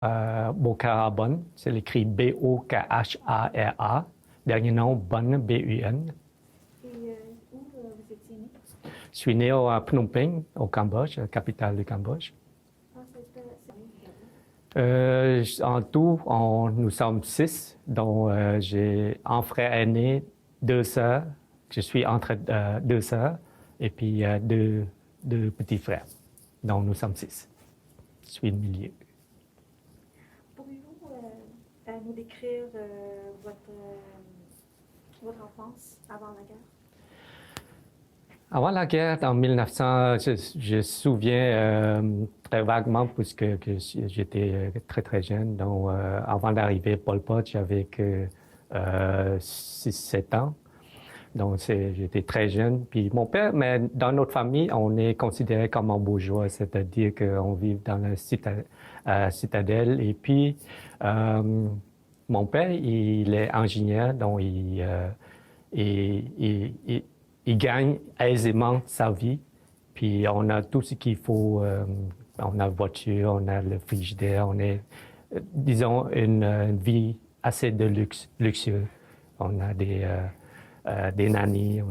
Bokhara, c'est écrit Bokhara. Dernier nom, Bun, B-U-N. Et où vous étiez né? Je suis né à Phnom Penh, au Cambodge, la capitale du Cambodge. En tout, nous sommes 6, dont j'ai un frère aîné, 2 sœurs. Je suis entre 2 sœurs et puis deux petits frères. Donc nous sommes 6. Je suis le milieu. Pourriez-vous nous décrire votre enfance avant la guerre? Avant la guerre, en 1900, je me souviens très vaguement puisque j'étais très très jeune. Donc, avant d'arriver à Pol Pot, j'avais que 6-7 ans. Donc, j'étais très jeune. Puis mon père, mais dans notre famille, on est considéré comme un bourgeois, c'est-à-dire qu'on vit dans la citadelle. Et puis, mon père, il est ingénieur, donc il gagne aisément sa vie. Puis on a tout ce qu'il faut. On a la voiture, on a le frigidaire, on est, disons, une vie assez de luxueux. On a des nannies, en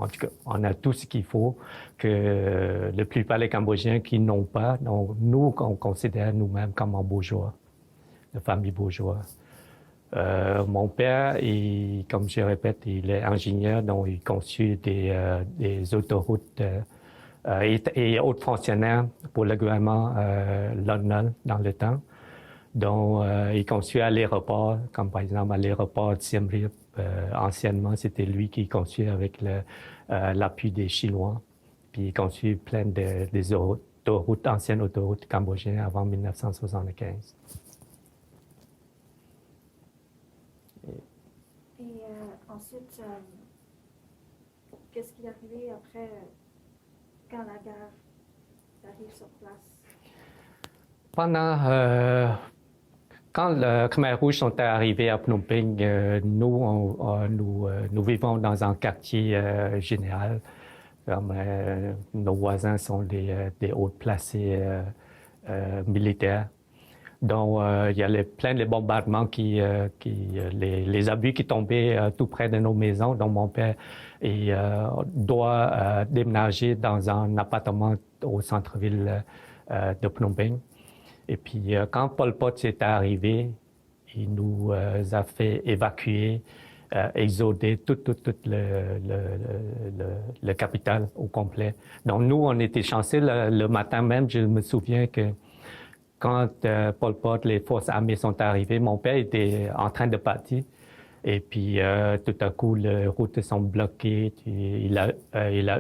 tout cas, on a tout ce qu'il faut que la plupart des Cambodgiens qui n'ont pas. Donc, nous, on considère nous-mêmes comme un bourgeois, une famille bourgeoise. Mon père, comme je répète, il est ingénieur, donc il conçut des autoroutes et haut fonctionnaire pour le gouvernement Lon dans le temps. Donc, il conçut à l'aéroport, comme par exemple à l'aéroport de Siem Reap. Anciennement, c'était lui qui conçut avec l'appui des Chinois. Puis il conçut plein des autoroutes, anciennes autoroutes cambodgiennes avant 1975. Et ensuite, qu'est-ce qui est arrivé après, quand la guerre arrive sur place? Quand le Khmer Rouge sont arrivés à Phnom Penh, nous vivons dans un quartier général. Nos voisins sont des hauts placés militaires. Donc, il y a plein de bombardements les obus qui tombaient tout près de nos maisons. Donc, mon père doit déménager dans un appartement au centre-ville de Phnom Penh. Et puis, quand Pol Pot est arrivé, il nous a fait évacuer, exoder toute le capital au complet. Donc, nous, on était chanceux le matin même. Je me souviens que quand Pol Pot, les forces armées sont arrivées, mon père était en train de partir. Et puis, tout à coup, les routes sont bloquées. Il a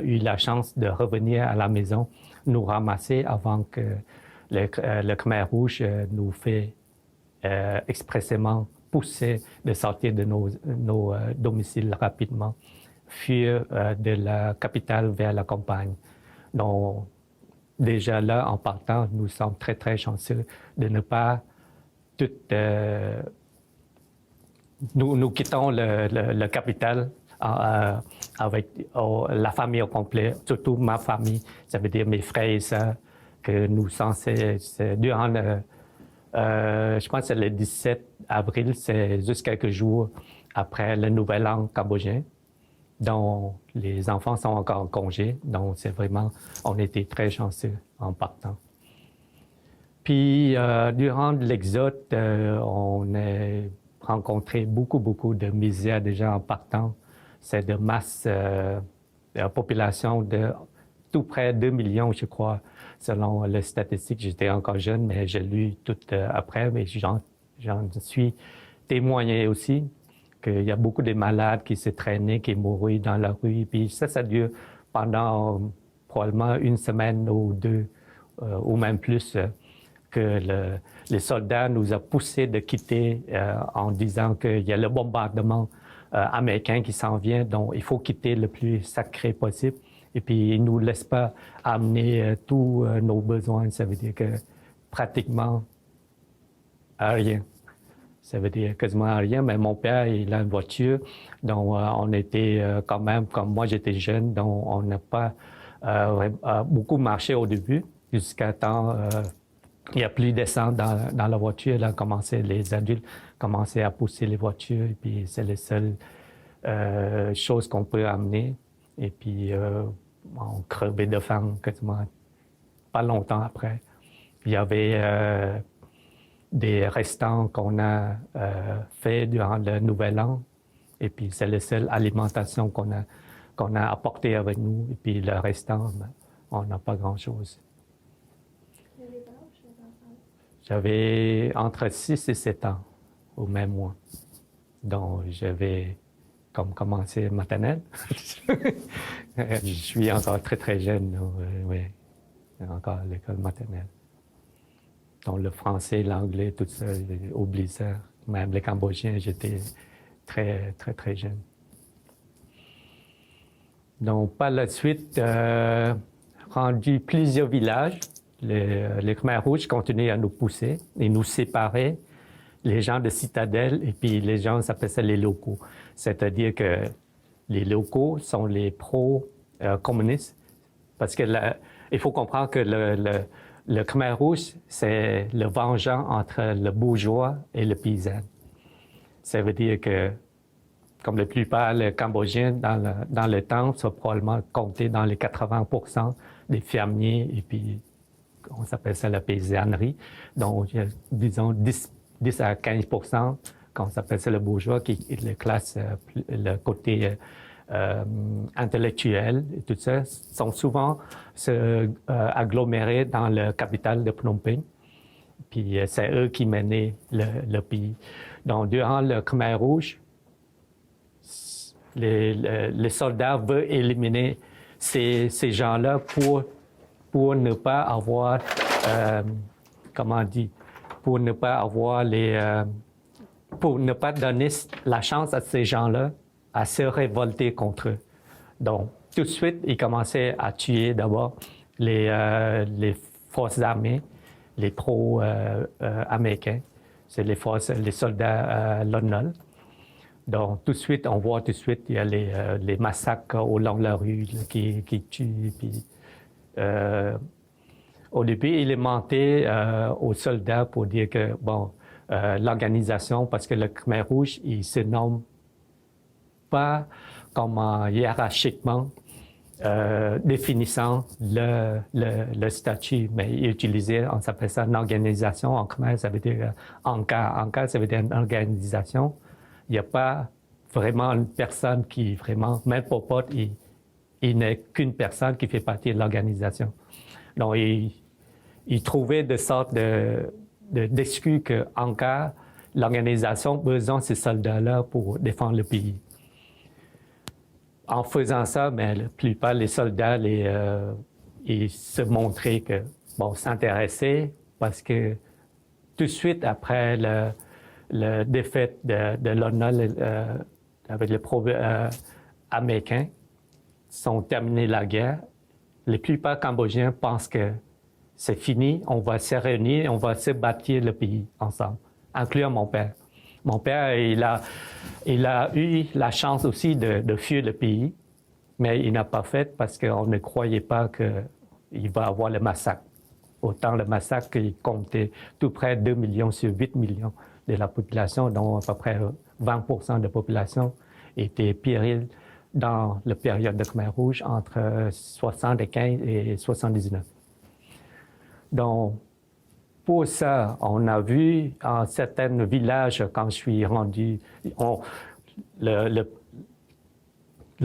eu la chance de revenir à la maison, nous ramasser avant que le Khmer Rouge nous fait expressément pousser de sortir de nos domiciles rapidement, fuir de la capitale vers la campagne. Donc, déjà là, en partant, nous sommes très, très chanceux de ne pas nous quittons le capital avec la famille au complet, surtout ma famille, ça veut dire mes frères et sœurs, que nous sommes, durant je pense que c'est le 17 avril, c'est juste quelques jours après le Nouvel An cambodgien, dont les enfants sont encore en congé. Donc, c'est vraiment, on était très chanceux en partant. Puis, durant l'exode, on a rencontré beaucoup de misère déjà en partant. C'est de masse population de tout près de 2 millions, je crois, selon les statistiques. J'étais encore jeune, mais j'ai lu tout après, mais j'en suis témoigné aussi qu'il y a beaucoup de malades qui se traînaient, qui mouraient dans la rue. Puis ça dure pendant probablement 1 semaine ou 2, ou même plus, que les soldats nous ont poussés de quitter en disant qu'il y a le bombardement américain qui s'en vient, donc il faut quitter le plus sacré possible. Et puis, ils ne nous laissent pas amener tous nos besoins. Ça veut dire que pratiquement rien. Ça veut dire quasiment rien, mais mon père, il a une voiture. Donc, on était quand même, comme moi, j'étais jeune, donc on n'a pas beaucoup marché au début, jusqu'à temps il n'y a plus d'essence dans la voiture. Là, les adultes commençaient à pousser les voitures, et puis c'est les seules choses qu'on peut amener. Et puis, on crevait de faim quasiment pas longtemps après. Il y avait des restants qu'on a fait durant le Nouvel An. Et puis, c'est la seule alimentation qu'on a apportée avec nous. Et puis, le restant, on n'a pas grand-chose. J'avais entre 6 et 7 ans au même mois. Donc, j'avais comme commencé maternelle. Je suis encore très, très jeune. Oui, encore à l'école maternelle. Donc, le français, l'anglais, tout ça, oublie ça. Même les Cambodgiens, j'étais très, très, très jeune. Donc, par la suite, rendu plusieurs villages, les Khmers rouges continuaient à nous pousser et nous séparer, les gens de Citadelle, et puis les gens s'appellent ça les locaux. C'est-à-dire que les locaux sont les pro-communistes, parce que il faut comprendre que le Khmer rouge, c'est le vengeant entre le bourgeois et le paysan. Ça veut dire que, comme la plupart des Cambodgiens dans le temps, ça probablement compté dans les 80% des fermiers, et puis on s'appelle ça la paysannerie. Donc, disons 10 à 15%, qu'on s'appelle ça le bourgeois, qui est la classe, le côté intellectuel et tout ça, sont souvent agglomérés dans la capitale de Phnom Penh. Puis c'est eux qui menaient le pays. Donc, durant le Khmer rouge, les soldats veulent éliminer ces gens-là pour ne pas avoir, comment on dit, pour ne pas avoir pour ne pas donner la chance à ces gens-là à se révolter contre eux. Donc, tout de suite, ils commençaient à tuer d'abord les forces armées, les pro-américains, c'est les soldats Lon Nol. Donc, tout de suite, on voit tout de suite, il y a les massacres au long de la rue là, qui tuent. Puis, au début, il est menté aux soldats pour dire que, bon, l'organisation, parce que le Khmer rouge, il se nomme pas comme hiérarchiquement définissant le statut, mais il utilisait, on s'appelle ça une organisation. En Khmer, ça veut dire Angkar. Angkar, ça veut dire une organisation. Il n'y a pas vraiment une personne qui vraiment, même Pol Pot, il n'est qu'une personne qui fait partie de l'organisation. Donc, il trouvait de sortes d'excuses que Angkar, l'organisation, besoin de ces soldats-là pour défendre le pays. En faisant ça, mais la plupart des soldats, ils se montraient que, bon, s'intéressaient parce que tout de suite après la défaite de Lon Nol avec les pro-américains, sont terminés la guerre. Les plupart Cambodgiens pensent que c'est fini, on va se réunir, on va se bâtir le pays ensemble, incluant mon père. Mon père, il a eu la chance aussi de fuir le pays, mais il n'a pas fait parce qu'on ne croyait pas qu'il va avoir le massacre. Autant le massacre qu'il comptait tout près de 2 millions sur 8 millions de la population, dont à peu près 20% de la population était péril dans la période de Khmer rouge entre 75 et 79. Donc, pour ça, on a vu en certains villages, quand je suis rendu, le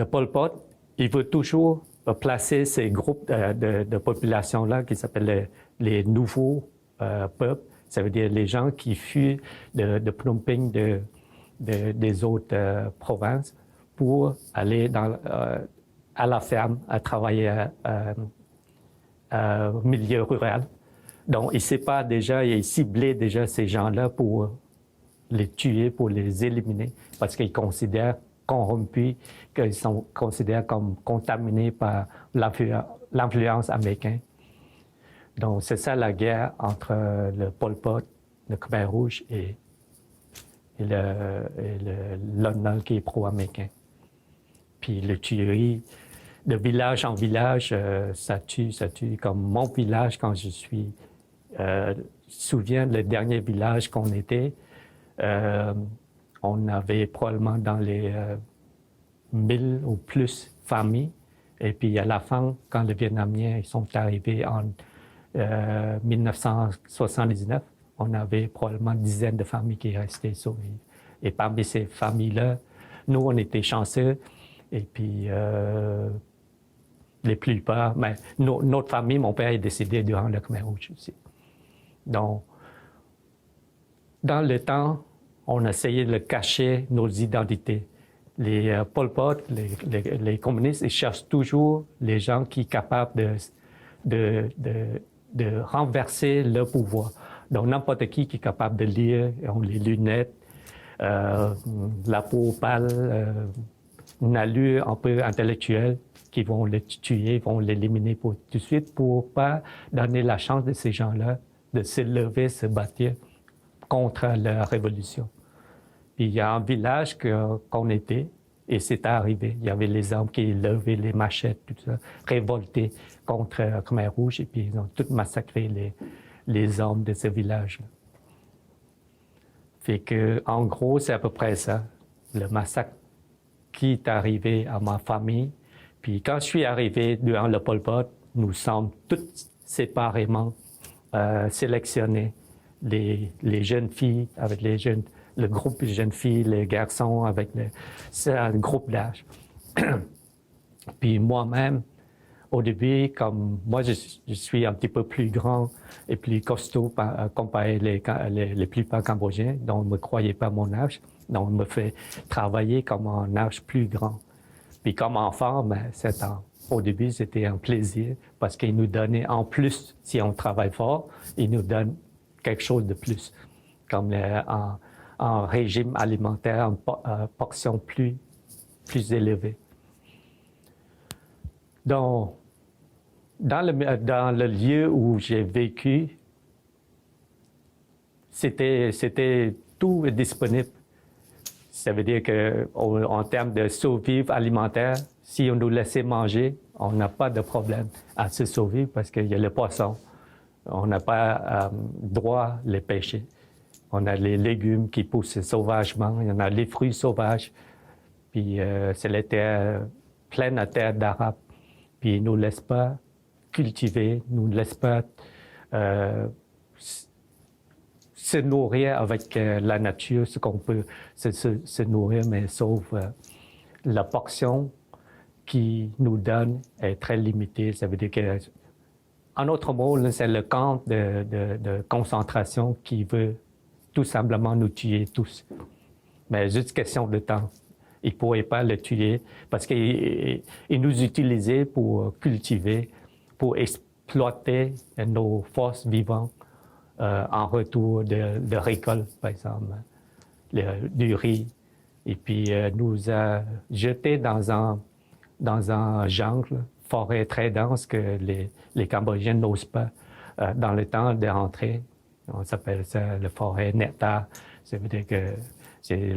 Pol Pot, il veut toujours placer ces groupes de population-là qui s'appellent les nouveaux peuples. Ça veut dire les gens qui fuient de Phnom Penh, des autres provinces, pour aller à la ferme, à travailler au milieu rural. Donc, il sépare déjà, il ciblait déjà ces gens-là pour les tuer, pour les éliminer, parce qu'ils considèrent corrompus, qu'ils sont considérés comme contaminés par l'influence américaine. Donc, c'est ça la guerre entre le Pol Pot, le Khmer rouge et le Lon Nol qui est pro-américain. Puis le tuerie de village en village, ça tue. Comme mon village, quand je suis souviens, le dernier village qu'on était, on avait probablement dans les 1000 ou plus familles. Et puis à la fin, quand les Vietnamiens sont arrivés en 1979, on avait probablement dizaines de familles qui restaient survivre. Et parmi ces familles-là, nous, on était chanceux. Et puis, les plupart, mais notre famille, mon père est décédé durant le Khmer Rouge aussi. Donc, dans le temps, on essayait de cacher nos identités. Les Pol Pot, les communistes, ils cherchent toujours les gens qui sont capables de renverser le pouvoir. Donc, n'importe qui est capable de lire, ont les lunettes, la peau pâle, une allure un peu intellectuelle, qui vont les tuer, vont l'éliminer tout de suite pour ne pas donner la chance de ces gens-là de se lever, se bâtir contre la révolution. Puis il y a un village qu'on était, et c'est arrivé. Il y avait les hommes qui levaient les machettes, tout ça, révoltés contre le Khmer Rouge, et puis ils ont tous massacré les hommes de ce village-là. Fait que, en gros, c'est à peu près ça, le massacre qui est arrivé à ma famille. Puis quand je suis arrivé durant le Pol Pot, nous sommes tous séparément sélectionnés. Les jeunes filles avec le groupe de jeunes filles, les garçons avec le groupe d'âge. Puis moi-même, au début, comme moi, je suis un petit peu plus grand et plus costaud comparé les plupart Cambodgiens, donc on ne me croyait pas mon âge. Donc, on me fait travailler comme un âge plus grand. Puis comme enfant, ben, au début, c'était un plaisir parce qu'ils nous donnaient en plus, si on travaille fort, ils nous donnent quelque chose de plus, comme un régime alimentaire, une portion plus élevée. Donc, dans le lieu où j'ai vécu, c'était tout disponible. Ça veut dire qu'en termes de survie alimentaire, si on nous laissait manger, on n'a pas de problème à se survivre parce qu'il y a le poisson. On n'a pas droit à les pêcher. On a les légumes qui poussent sauvagement, il y en a les fruits sauvages. Puis c'est la terre, pleine de terre d'Arabes. Puis ils ne nous laissent pas cultiver, ils ne nous laissent pas se nourrir avec la nature, ce qu'on peut se nourrir, mais sauf la portion qui nous donne est très limitée. Ça veut dire que, en autre mot, c'est le camp de concentration qui veut tout simplement nous tuer tous. Mais juste question de temps. Ils ne pourraient pas le tuer parce qu'ils nous utilisaient pour cultiver, pour exploiter nos forces vivantes. En retour de récolte, par exemple, du riz. Et puis, nous a jetés dans un jungle, forêt très dense que les Cambodgiens n'osent pas dans le temps de rentrer. On s'appelle ça la forêt nectar. Ça veut dire que c'est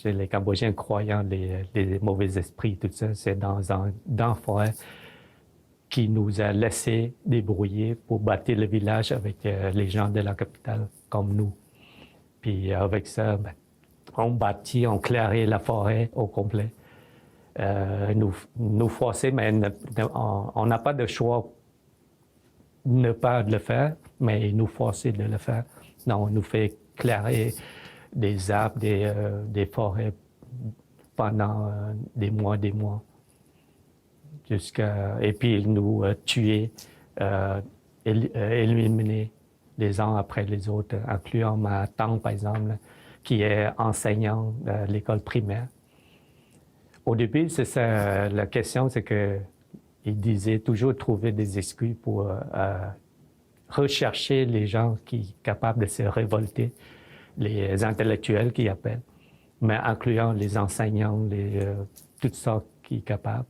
les Cambodgiens croyant les mauvais esprits, tout ça. C'est dans la forêt qui nous a laissé débrouiller pour bâtir le village avec les gens de la capitale, comme nous. Puis avec ça, ben, on clairait la forêt au complet. Nous forcer, mais on n'a pas de choix ne pas le faire, mais nous forcer de le faire. Non, on nous fait clairer des arbres, des forêts pendant des mois. Et puis ils nous tuaient, éliminer les uns après les autres, incluant ma tante, par exemple, qui est enseignante à l'école primaire. Au début, c'est ça, la question, c'est qu'ils disaient toujours trouver des excuses pour rechercher les gens qui sont capables de se révolter, les intellectuels qui appellent, mais incluant les enseignants, toutes sortes qui sont capables.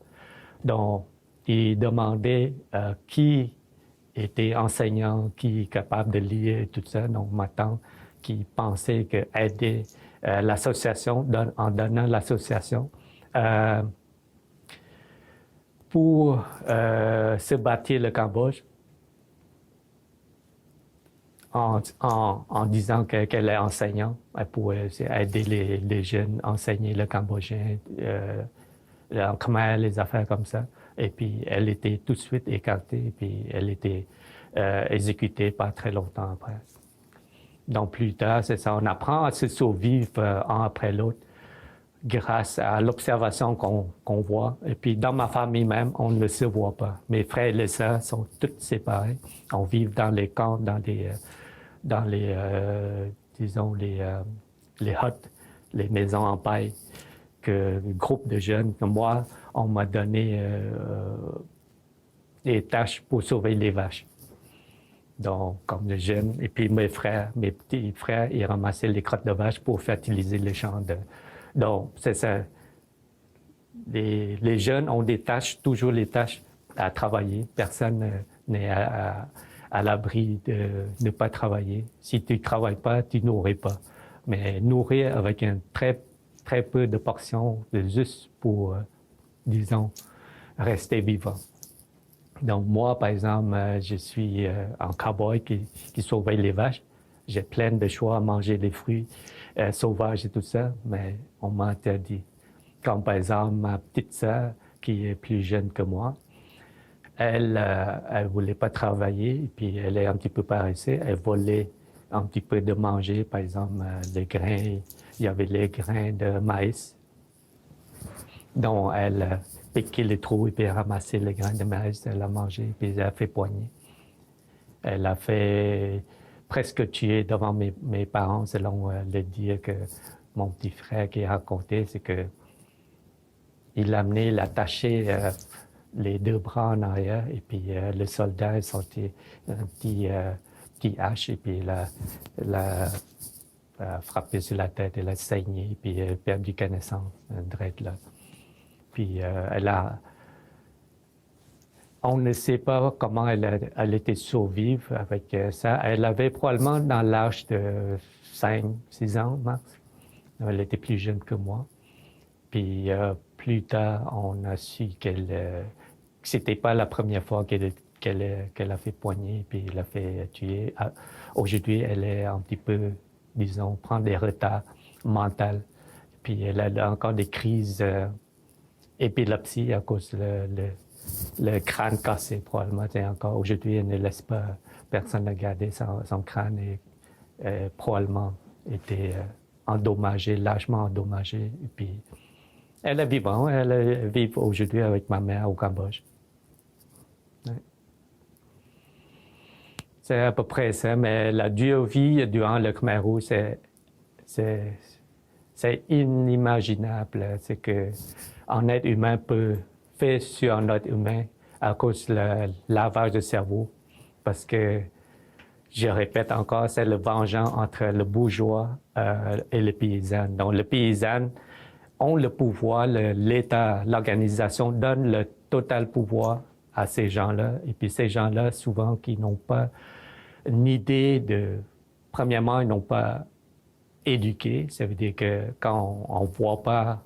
Donc, ils demandaient qui était enseignant, qui est capable de lire et tout ça. Donc, ma tante qui pensait qu'aider l'association, en donnant l'association, pour se bâtir le Cambodge, en disant qu'elle est enseignante. Elle pouvait aider les jeunes, enseigner le cambodgien, en khmer, les affaires comme ça. Et puis, elle était tout de suite écartée, et puis elle était exécutée pas très longtemps après. Donc, plus tard, c'est ça, on apprend à se survivre un après l'autre grâce à l'observation qu'on voit. Et puis, dans ma famille même, on ne se voit pas. Mes frères et les sœurs sont tous séparés. On vit dans les camps, dans les disons, les huttes, les maisons en paille, que le groupe de jeunes comme moi, on m'a donné des tâches pour sauver les vaches. Donc, comme les jeunes, et puis mes petits frères, ils ramassaient les crottes de vaches pour fertiliser les champs. Donc, c'est ça. Les jeunes ont des tâches, toujours les tâches à travailler. Personne n'est à l'abri de ne pas travailler. Si tu ne travailles pas, tu nourris pas. Mais nourrir avec un très peu de portions, juste pour, disons, rester vivant. Donc moi, par exemple, je suis un cow-boy qui surveille les vaches. J'ai plein de choix à manger les fruits sauvages et tout ça, mais on m'a interdit. Comme par exemple, ma petite sœur, qui est plus jeune que moi, elle ne voulait pas travailler, et puis elle est un petit peu paresseuse. Elle volait un petit peu de manger, par exemple, les grains. Il y avait les grains de maïs. Donc, elle piquait les trous et puis ramassait les grains de maïs, elle a mangé, puis elle a fait poigner. Elle a fait presque tuer devant mes parents, selon le dire que mon petit frère qui a raconté, c'est que il l'a amené, il a attaché les deux bras en arrière, et puis le soldat est sorti un petit hache, et puis il a frappé sur la tête, elle a saigné, puis elle a perdu connaissance, drette là. Puis on ne sait pas comment elle était survivre avec ça. Elle avait probablement dans l'âge de 5-6 ans, max. Elle était plus jeune que moi. Puis plus tard, on a su que c'était pas la première fois qu'elle a fait poigner, puis elle a fait tuer. Aujourd'hui, elle est un petit peu, disons, prend des retards mentaux. Puis elle a encore des crises épilepsie à cause le crâne cassé, probablement. Encore aujourd'hui, elle ne laisse pas personne regarder son crâne et probablement été endommagé, lâchement endommagé. Et puis, elle est vivante, elle vit aujourd'hui avec ma mère au Cambodge. Ouais. C'est à peu près ça, mais la vie durant le Khmer Rouge, c'est inimaginable. C'est que un être humain peut faire sur un être humain à cause du lavage de cerveau. Parce que, je répète encore, c'est le vengeance entre le bourgeois et le paysan. Donc, le paysan ont le pouvoir, l'État, l'organisation donne le total pouvoir à ces gens-là. Et puis, ces gens-là, souvent, qui n'ont pas une idée de... Premièrement, ils n'ont pas éduqué. Ça veut dire que quand on ne voit pas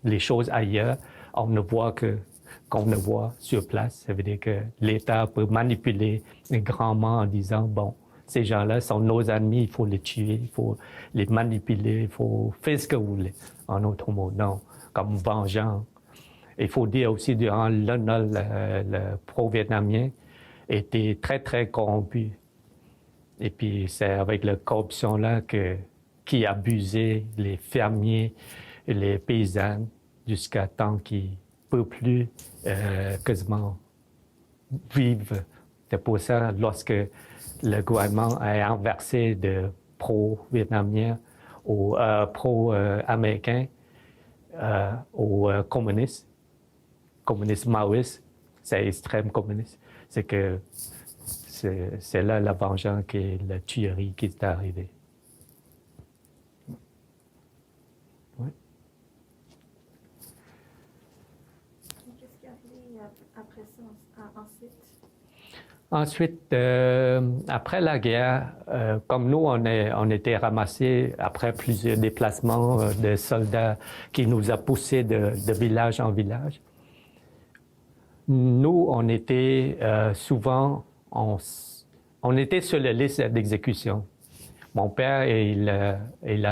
les choses ailleurs, on ne voit qu'on ne voit sur place. Ça veut dire que l'État peut manipuler grandement en disant, bon, ces gens-là sont nos ennemis, il faut les tuer, il faut les manipuler, il faut faire ce que vous voulez, en autre mot, non, comme vengeance. Il faut dire aussi, durant le pro-vietnamien était très, très corrompu. Et puis, c'est avec la corruption-là qui abusait les fermiers, les paysans, jusqu'à temps qu'ils ne peuvent plus quasiment vivre. C'est pour ça, lorsque le gouvernement a inversé de pro-vietnamien au pro-américain au communiste maoïste, c'est extrême communiste, c'est que c'est là la vengeance et la tuerie qui est arrivée. Oui. Qu'est-ce qui a arrivé après ça, ensuite? Ensuite, après la guerre, comme nous, on était ramassés après plusieurs déplacements de soldats qui nous a poussés de village en village. Nous, on était souvent, on on était sur la liste d'exécution. Mon père, il a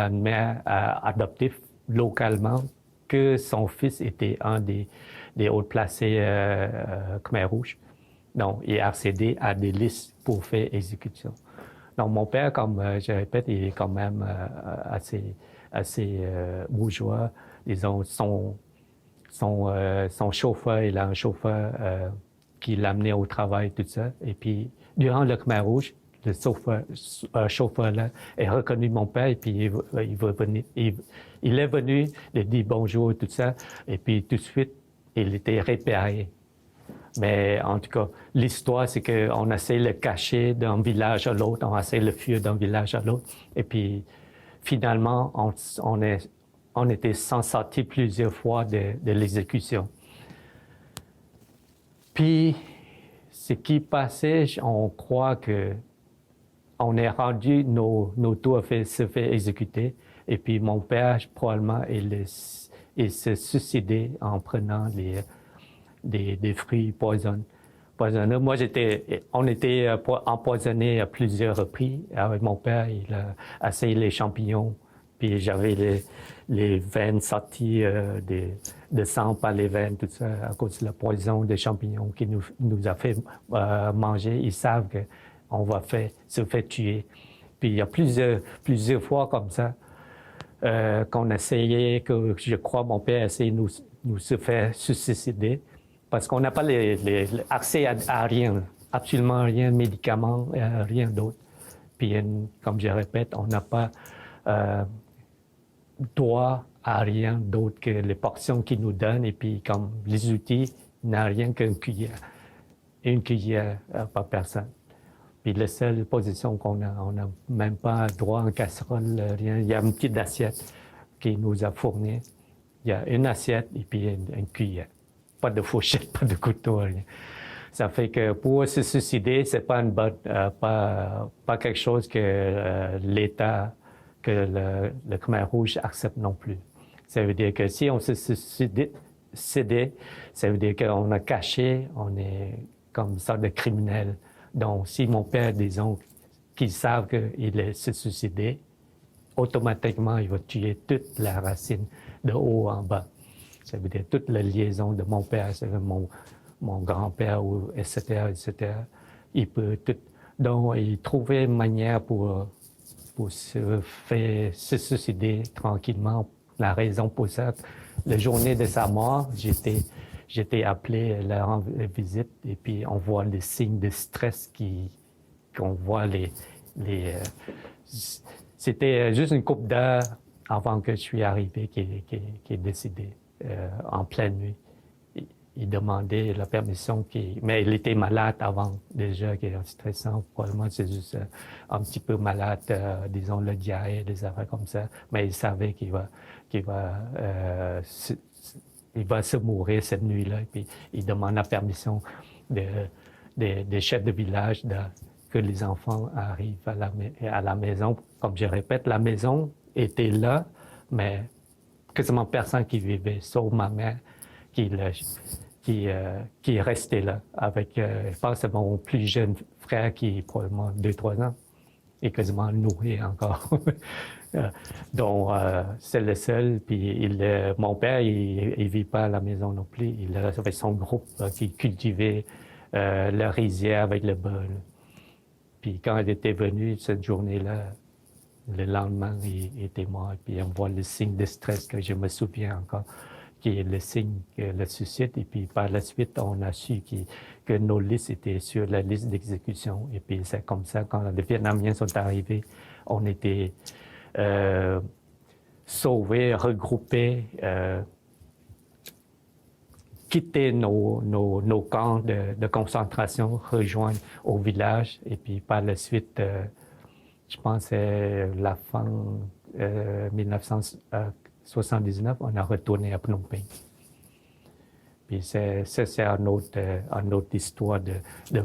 une mère adoptive localement que son fils était un des hauts placés Khmer Rouge. Donc, il a accédé à des listes pour faire exécution. Donc, mon père, comme je répète, il est quand même assez bourgeois. Disons, son chauffeur, il a un chauffeur qui l'amenait au travail, tout ça. Et puis, durant le Khmer Rouge, le chauffeur-là est reconnu mon père, et puis il est venu, il dit bonjour, tout ça, et puis tout de suite, il était réparé. Mais en tout cas, l'histoire, c'est qu'on essaie de le cacher d'un village à l'autre, on essaie de le fuir d'un village à l'autre. Et puis, finalement, on était sans sortir plusieurs fois de l'exécution. Puis, ce qui passait, on croit qu'on est rendu, nos tours se fait exécuter. Et puis, mon père, probablement, il s'est suicidé en prenant des fruits poisonneux. Moi, on était empoisonnés à plusieurs reprises. Avec mon père, il a essayé les champignons, puis j'avais les veines sorties de sang par les veines, tout ça, à cause de la poison des champignons qui nous a fait manger. Ils savent qu'on va se faire tuer. Puis il y a plusieurs fois comme ça qu'on essayait, que je crois mon père essayait de nous se faire suicider. Parce qu'on n'a pas accès à rien, absolument rien, médicaments, rien d'autre. Puis, comme je répète, on n'a pas droit à rien d'autre que les portions qu'ils nous donnent. Et puis, comme les outils, il n'y a rien qu'une cuillère. Une cuillère par personne. Puis, la seule position qu'on a, on n'a même pas droit à une casserole, rien. Il y a une petite assiette qui nous a fourni. Il y a une assiette et puis une cuillère. Pas de fourchette, pas de couteau, rien. Ça fait que pour se suicider, c'est pas pas quelque chose que l'État, que le Khmer Rouge accepte non plus. Ça veut dire que si on se suicidait, ça veut dire qu'on a caché, on est comme une sorte de criminel. Donc, si mon père, disons, qu'ils savent qu'il se suicidé, automatiquement, il va tuer toute la racine de haut en bas. Ça veut dire toute la liaison de mon père, mon grand-père, etc., etc. Il peut tout. Donc, il trouvait une manière pour se suicider tranquillement. La raison pour ça, la journée de sa mort, j'étais appelé à leur rendre visite et puis on voit les signes de stress qu'on voit c'était juste une couple d'heures avant que je suis arrivé qui est décédé. En pleine nuit. Il demandait la permission, mais il était malade avant déjà, qui est stressant. Probablement, c'est juste un petit peu malade, disons, le diarrhée, des affaires comme ça. Mais il savait qu'il va se mourir cette nuit-là. Et puis, il demande la permission des chefs de village que les enfants arrivent à la maison. Comme je répète, la maison était là, mais quasiment personne qui vivait, sauf ma mère qui est resté là avec, je pense, c'est mon plus jeune frère qui est probablement 2-3 ans et quasiment nourri encore. Donc, c'est le seul. Puis mon père, il vit pas à la maison non plus. Il avait son groupe qui cultivait la rizière avec le bol. Puis quand il était venu cette journée-là, le lendemain, il était mort. Puis on voit le signe de stress que je me souviens encore, qui est le signe que le suicide. Et puis par la suite, on a su que nos listes étaient sur la liste d'exécution. Et puis c'est comme ça, quand les Vietnamiens sont arrivés, on était sauvés, regroupés, quitter nos camps de concentration, rejoindre au village. Et puis par la suite, je pense que c'est la fin 1979, on a retourné à Phnom Penh. Puis c'est une autre histoire de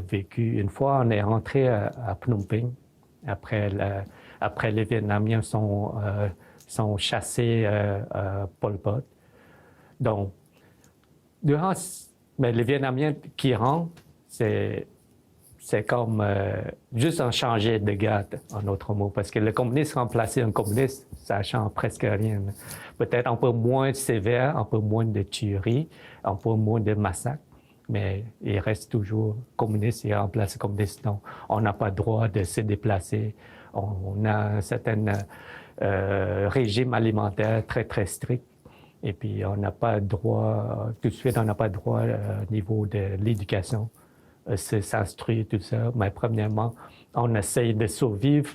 vécu. Une fois, on est rentré à Phnom Penh, après les Vietnamiens sont chassés Pol Pot. Donc, les Vietnamiens qui rentrent, c'est c'est comme juste en changer de garde, en autre mot, parce que le communiste remplacer un communiste, ça ne change presque rien. Peut-être un peu moins sévère, un peu moins de tueries, un peu moins de massacres, mais il reste toujours communiste, il remplace communiste. Donc, on n'a pas le droit de se déplacer. On a un certain régime alimentaire très, très strict. Et puis, on n'a pas le droit, tout de suite, on n'a pas le droit au niveau de l'éducation, s'instruire, tout ça. Mais premièrement, on essaye de survivre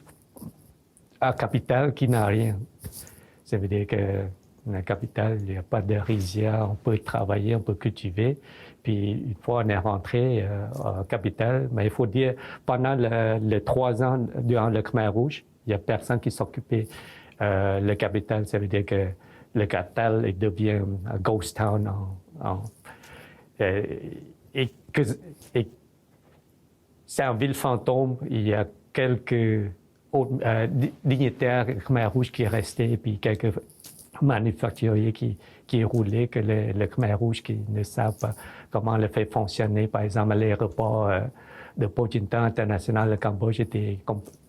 à la capitale qui n'a rien. Ça veut dire que dans la capitale, il n'y a pas de rizière, on peut travailler, on peut cultiver. Puis une fois on est rentré à la capitale, mais il faut dire, pendant les 3 ans durant le Khmer Rouge, il n'y a personne qui s'occupait de la capitale. Ça veut dire que le capitale devient un ghost town. Et c'est une ville fantôme. Il y a quelques autres dignitaires Khmer Rouge qui restaient, et puis quelques manufacturiers qui roulaient, que le Khmer Rouge qui ne savent pas comment le fait fonctionner. Par exemple, l'aéroport de Pochinta international, le Cambodge était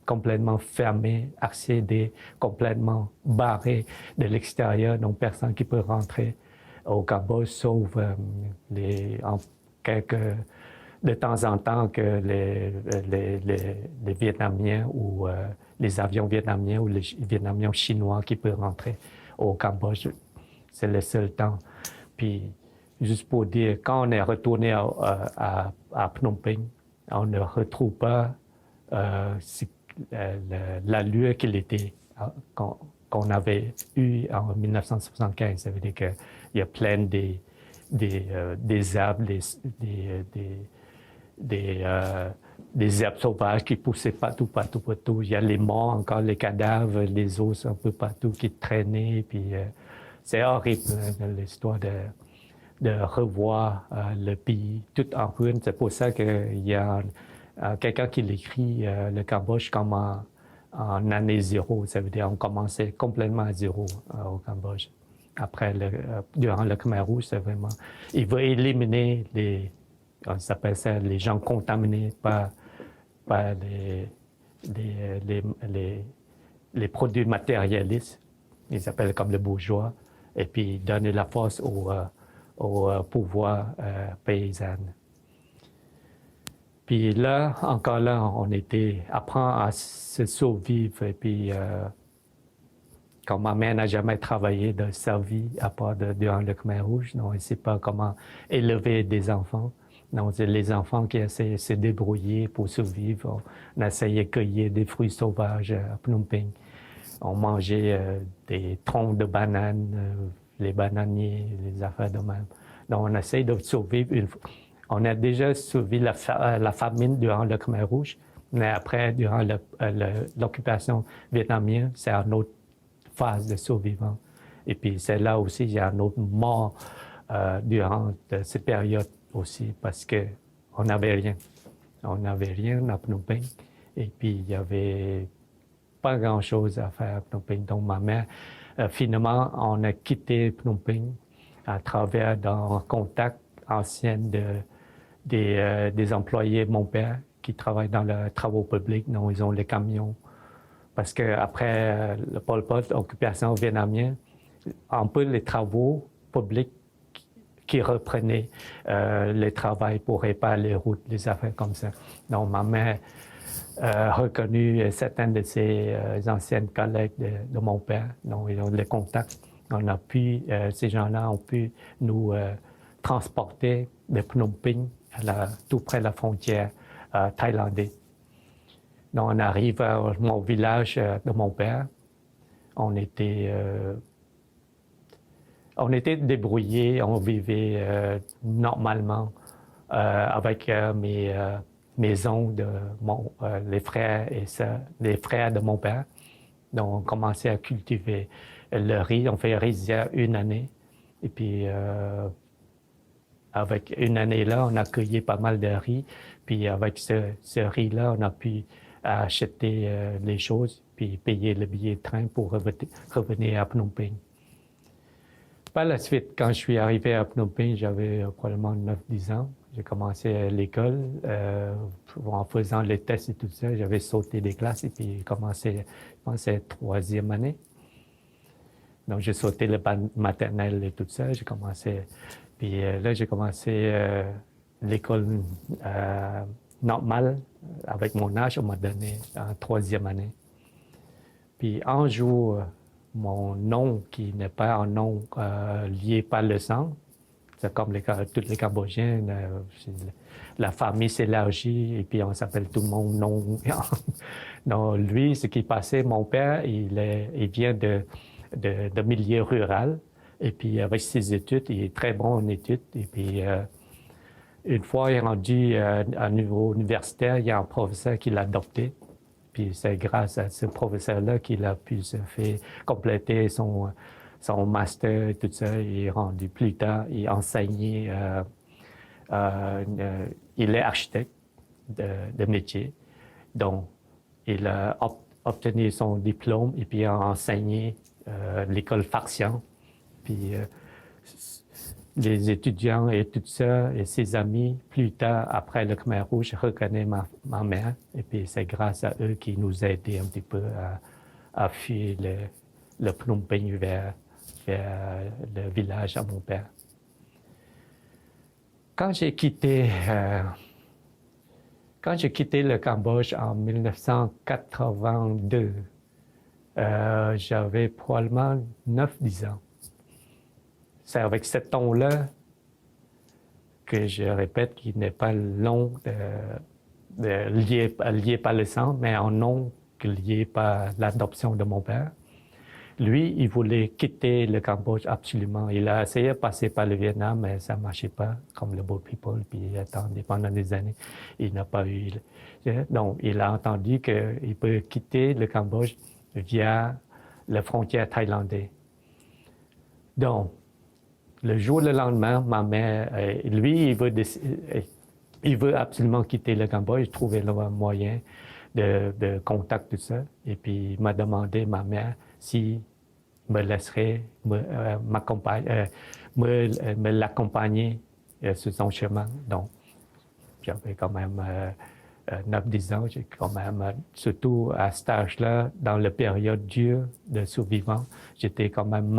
complètement fermé, accédé, complètement barré de l'extérieur, donc personne qui peut rentrer au Cambodge, sauf de temps en temps que les Vietnamiens ou les avions vietnamiens ou les Vietnamiens chinois qui peuvent rentrer au Cambodge. C'est le seul temps. Puis, juste pour dire, quand on est retourné à Phnom Penh, on ne retrouve pas l'allure qu'il était, qu'on avait eue en 1975. Ça veut dire qu'il y a plein des arbres, des herbes sauvages qui poussaient partout. Il y a les morts, encore les cadavres, les os un peu partout qui traînaient. Puis c'est horrible, l'histoire de revoir le pays tout en ruine. C'est pour ça qu'il y a quelqu'un qui l'écrit, le Cambodge, comme en année zéro. Ça veut dire qu'on commençait complètement à zéro au Cambodge. Après, durant le Khmer Rouge, c'est vraiment... Il veut éliminer on s'appelle ça les gens contaminés par les produits matérialistes. Ils s'appellent comme le bourgeois. Et puis donner la force au pouvoir paysan. Puis là, encore là, on apprend à se survivre. Et puis, comme ma mère n'a jamais travaillé de sa vie, à part durant le Khmer Rouge, donc elle ne sait pas comment élever des enfants. Donc, c'est les enfants qui essaient de se débrouiller pour survivre. On essayait de cueillir des fruits sauvages à Phnom Penh. On mangeait des troncs de bananes, les bananiers, les affaires de même. Donc, on essaye de survivre. On a déjà survécu la famine durant le Khmer Rouge, mais après, durant l'occupation vietnamienne, c'est une autre phase de survivants. Et puis, c'est là aussi, il y a une autre mort durant cette période aussi, parce qu'on n'avait rien. On n'avait rien à Phnom Penh. Et puis, il n'y avait pas grand-chose à faire à Phnom Penh. Donc, ma mère, finalement, on a quitté Phnom Penh à travers un contact ancien des employés de mon père qui travaillent dans les travaux publics. Donc, ils ont les camions. Parce qu'après le Pol Pot, l'occupation vietnamienne, un peu les travaux publics qui reprenaient les travaux pour réparer les routes, les affaires comme ça. Donc, ma mère a reconnu certains de ses anciennes collègues de mon père. Donc, ils ont les contacts. Ces gens-là ont pu nous transporter de Phnom Penh tout près de la frontière thaïlandaise. Donc, on arrive à mon village de mon père. On était débrouillés, on vivait normalement avec mes oncles, les frères et sœurs, les frères de mon père. Donc, on commençait à cultiver le riz. On fait le riz il y a 1 année. Et puis, avec 1 année-là, on a cueilli pas mal de riz. Puis, avec ce riz-là, on a pu acheter les choses, puis payer le billet de train pour revenir à Phnom Penh. Par la suite, quand je suis arrivé à Phnom Penh, j'avais probablement 9-10 ans. J'ai commencé l'école en faisant les tests et tout ça. J'avais sauté des classes et puis commencé, je pense, troisième année. Donc, j'ai sauté le maternel et tout ça. J'ai commencé. Puis là, j'ai commencé l'école normale avec mon âge. On m'a donné en troisième année. Puis un jour, mon nom, qui n'est pas un nom lié par le sang, c'est comme tous les Cambodgiens, la famille s'élargit et puis on s'appelle tout le monde non. Donc, lui, ce qui passait, mon père, il vient de milieu rural. Et puis, avec ses études, il est très bon en études. Et puis, une fois il est rendu à niveau universitaire, il y a un professeur qui l'a adopté. Puis, c'est grâce à ce professeur-là qu'il a pu se faire compléter son master et tout ça. Il est rendu plus tard, il enseignait, il est architecte de métier. Donc, il a obtenu son diplôme et puis a enseigné l'école Faxian. Puis les étudiants et tout ça, et ses amis, plus tard, après le Khmer Rouge, reconnaissent ma mère. Et puis c'est grâce à eux qui nous a aidés un petit peu à fuir le Phnom Penh vers le village à mon père. Quand j'ai quitté le Cambodge en 1982, j'avais probablement 9-10 ans. C'est avec ce ton-là que je répète qu'il n'est pas long lié par le sang, mais un nom lié par l'adoption de mon père. Lui, il voulait quitter le Cambodge absolument. Il a essayé de passer par le Vietnam, mais ça ne marchait pas, comme le Boat People, puis il attendait pendant des années. Il n'a pas eu... Donc, il a entendu qu'il peut quitter le Cambodge via la frontière thaïlandaise. Donc, le lendemain, ma mère, lui, il veut absolument quitter le Cambodge, trouver le moyen de contact, tout ça. Et puis, il m'a demandé, ma mère, si me laisserait me l'accompagner sur son chemin. Donc, j'avais quand même 9-10 ans, j'ai quand même, surtout à cet âge-là, dans la période dure de survivant, j'étais quand même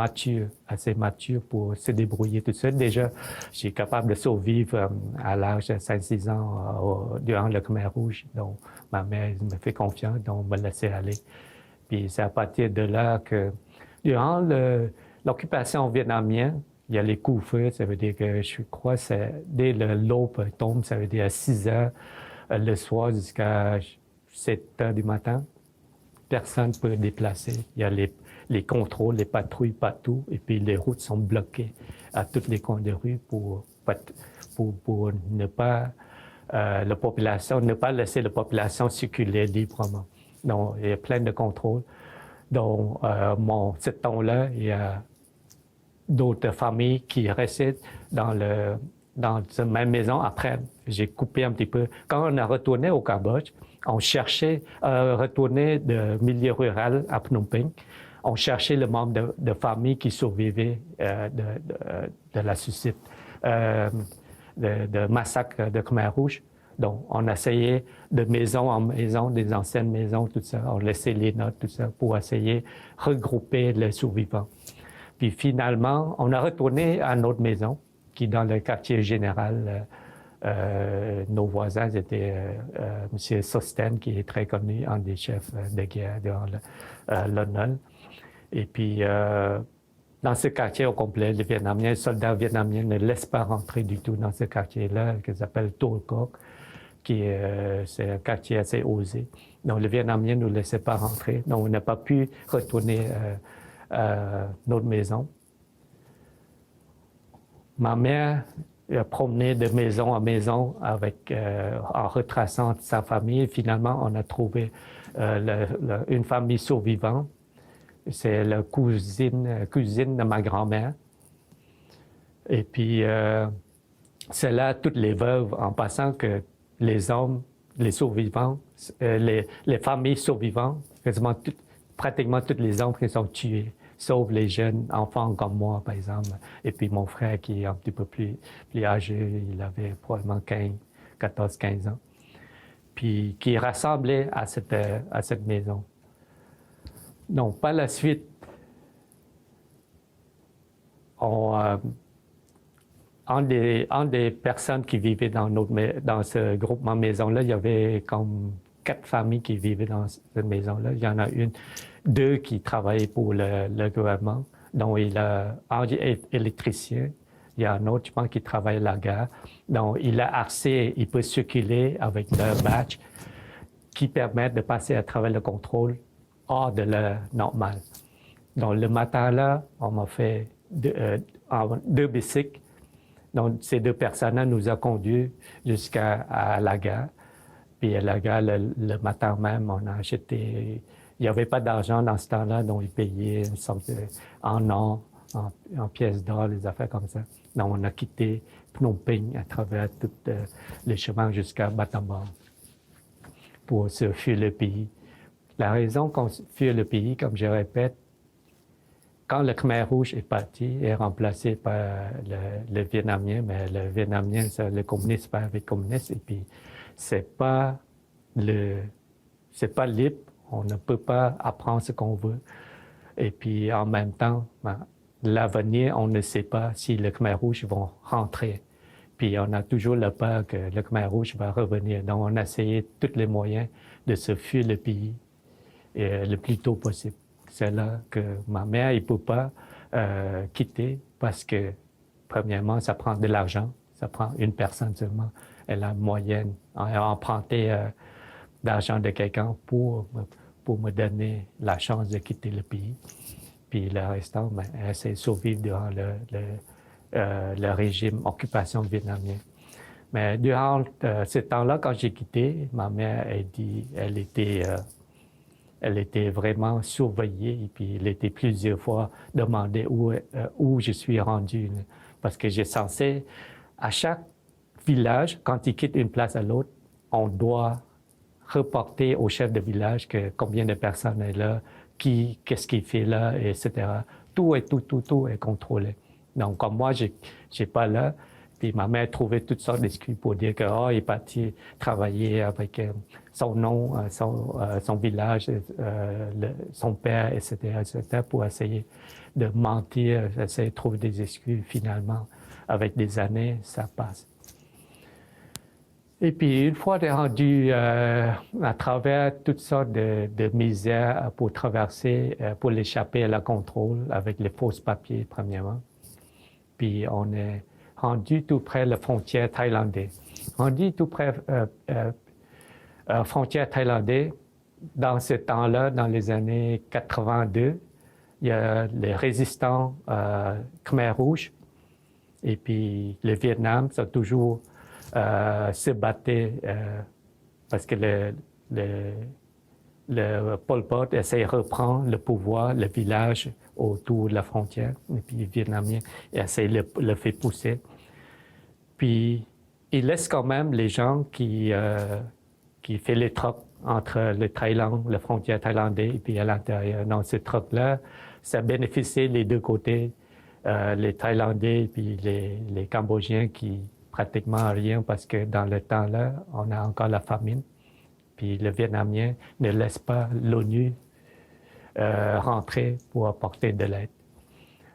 assez mature pour se débrouiller tout seul. Déjà, j'ai capable de survivre à l'âge de 5-6 ans durant le Khmer Rouge. Donc, ma mère me fait confiance, donc me laissait aller. Puis c'est à partir de là que, durant l'occupation vietnamienne, il y a les coups-feux, ça veut dire que je crois que dès l'aube tombe, ça veut dire à 6 heures le soir jusqu'à 7 heures du matin, personne ne peut déplacer. Il y a les contrôles, les patrouilles partout, et puis les routes sont bloquées à tous les coins de rue pour ne pas ne pas laisser la population circuler librement. Donc, il y a plein de contrôles. Donc, ce temps-là, il y a d'autres familles qui restent dans cette même maison. Après, j'ai coupé un petit peu. Quand on a retourné au Cambodge, on cherchait retourner de milieu rural à Phnom Penh. On cherchait le membre de famille qui survivait de la suicide, de massacre de Khmer Rouge. Donc, on essayait de maison en maison, des anciennes maisons, tout ça. On laissait les notes, tout ça, pour essayer de regrouper les survivants. Puis finalement, on a retourné à notre maison, qui est dans le quartier général. Nos voisins étaient M. Sosten, qui est très connu, un des chefs de guerre durant l'ONU. Et puis, dans ce quartier au complet, les soldats vietnamiens ne laissent pas rentrer du tout dans ce quartier-là, qu'ils appellent Tuol Kok, c'est un quartier assez osé. Donc, les Vietnamiens ne nous laissaient pas rentrer. Donc, on n'a pas pu retourner à notre maison. Ma mère a promené de maison en maison en retraçant sa famille. Et finalement, on a trouvé une famille survivante. C'est la cousine de ma grand-mère. Et puis, c'est là toutes les veuves, en passant que les hommes, les survivants, les familles survivantes, pratiquement tous les hommes qui sont tués sauf les jeunes enfants comme moi, par exemple. Et puis mon frère qui est un petit peu plus âgé, il avait probablement 14-15 ans. Puis qui rassemblait à cette maison. Donc, par la suite, un des personnes qui vivaient dans ce groupement maison-là, il y avait comme 4 familles qui vivaient dans cette maison-là. Il y en a deux qui travaillaient pour le gouvernement, dont il a un électricien. Il y a un autre, je pense, qui travaille à la gare. Donc, il a accès, il peut circuler avec le badge qui permet de passer à travers le contrôle hors de l'heure normale. Donc, le matin-là, on m'a fait 2 bicycles. Donc, ces 2 personnes-là nous ont conduits jusqu'à la gare. Puis à la gare, le matin même, on a acheté... Il n'y avait pas d'argent dans ce temps-là, donc ils payaient une sorte en or, en pièces d'or, des affaires comme ça. Donc, on a quitté Phnom Penh à travers tout le chemin jusqu'à Battambang pour se fuir le pays. La raison qu'on fuit le pays, comme je répète, quand le Khmer Rouge est parti, est remplacé par le Vietnamien, mais le Vietnamien, c'est le communiste pas avec communiste, et puis c'est pas libre, on ne peut pas apprendre ce qu'on veut. Et puis en même temps, l'avenir, on ne sait pas si le Khmer Rouge vont rentrer. Puis on a toujours la peur que le Khmer Rouge va revenir. Donc on a essayé tous les moyens de se fuir le pays le plus tôt possible. C'est là que ma mère ne peut pas quitter parce que, premièrement, ça prend de l'argent. Ça prend une personne seulement. Elle a moyenne. Elle a emprunté d'argent de quelqu'un pour me donner la chance de quitter le pays. Puis le restant, elle s'est survivre durant le régime occupation vietnamien. Mais durant ce temps-là, quand j'ai quitté, ma mère, elle était vraiment surveillée et puis elle était plusieurs fois demandée où je suis rendu. Parce que j'ai censé, à chaque village, quand ils quittent une place à l'autre, on doit reporter au chef de village combien de personnes est là, qu'est-ce qu'il fait là, etc. Tout est contrôlé. Donc, comme moi, j'ai pas là, puis ma mère trouvait toutes sortes d'excuses pour dire qu'il est parti travailler avec son nom, son village, son père, etc., pour essayer de mentir, essayer de trouver des excuses. Finalement, avec des années, ça passe. Et puis, une fois rendu à travers toutes sortes de misères pour traverser, pour l'échapper à la contrôle avec les faux papiers, premièrement. Puis, on est rendu tout près de la frontière thaïlandaise. Rendu tout près frontière thaïlandaise, dans ce temps-là, dans les années 82, il y a les résistants Khmer Rouge et puis le Vietnam sont toujours se battaient parce que le Pol Pot essaie de reprendre le pouvoir, le village autour de la frontière, et puis les Vietnamiens essaient de le faire pousser. Puis, il laisse quand même les gens qui font les trocs entre le Thaïlande, la frontière thaïlandaise, et puis à l'intérieur. Dans ces trocs-là, ça bénéficiait les deux côtés, les Thaïlandais et puis les Cambodgiens qui pratiquement rien parce que dans le temps-là, on a encore la famine. Puis le Vietnamien ne laisse pas l'ONU rentrer pour apporter de l'aide.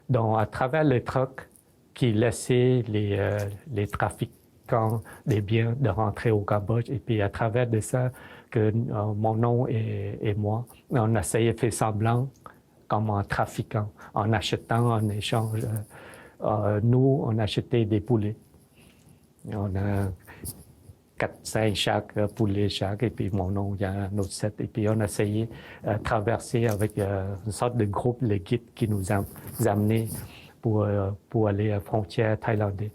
Donc, à travers le troc qui laissait les trafiquants des biens de rentrer au Cambodge, et puis à travers de ça, que mon nom et moi, on essayait de faire semblant comme en trafiquant, en achetant en échange. Nous, on achetait des poulets. On a 4-5 chaque poulet chaque, et puis mon nom, il y a un autre 7. Et puis on a essayé de traverser avec une sorte de groupe, le guide qui nous a amenés pour aller à la frontière thaïlandaise.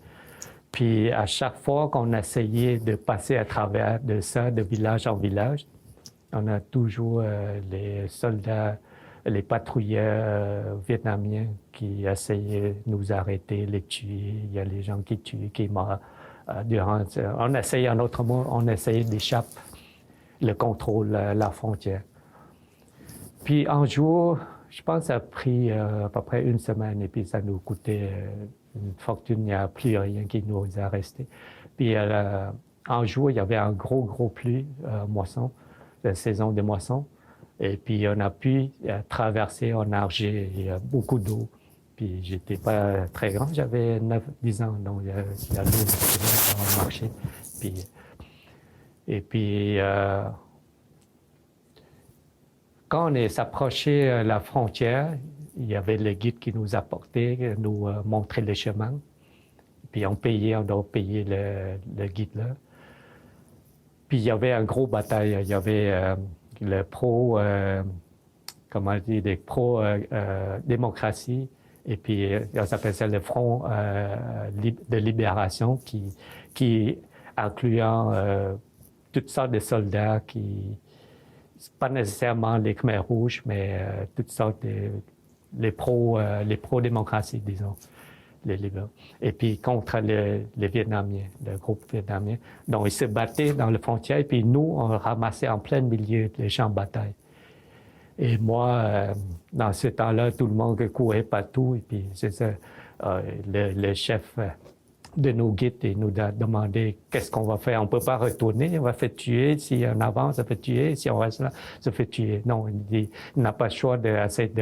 Puis à chaque fois qu'on essayait de passer à travers de ça, de village en village, on a toujours les soldats, les patrouilleurs vietnamiens qui essayaient de nous arrêter, les tuer. Il y a les gens qui tuent, qui meurent. On essayait, en autre mot, on essayait d'échapper le contrôle, la frontière. Puis un jour, je pense que ça a pris à peu près une semaine et puis ça nous coûtait une fortune. Il n'y a plus rien qui nous a resté. Puis en juin, il y avait un gros pluie, moisson, la saison des moissons. Et puis on a pu traverser, on a nager, il y a beaucoup d'eau. Puis j'étais pas très grand, j'avais 9-10 ans, donc il y a l'eau qui marché. Et puis quand on est s'approchait la frontière, il y avait le guide qui nous apportait, nous montrait le chemin. Puis on doit payer le guide là. Puis il y avait un gros bataille, il y avait le comment dire, des pro-démocratie, et puis on s'appelle ça le Front de libération qui incluant toutes sortes de soldats pas nécessairement les Khmers rouges, mais toutes sortes les pro-démocratie, disons, les libéraux. Et puis contre les Vietnamiens, le groupe vietnamien. Donc ils se battaient dans le frontière, et puis nous, on ramassait en plein milieu les champs de bataille. Et moi, dans ce temps-là, tout le monde courait partout, et puis c'est ça, le chef de nos guides, il nous a demandé qu'est-ce qu'on va faire. On ne peut pas retourner, on va faire tuer. Si on avance, ça fait tuer. Si on reste là, ça fait tuer. Non, il dit, il n'a pas le choix d'essayer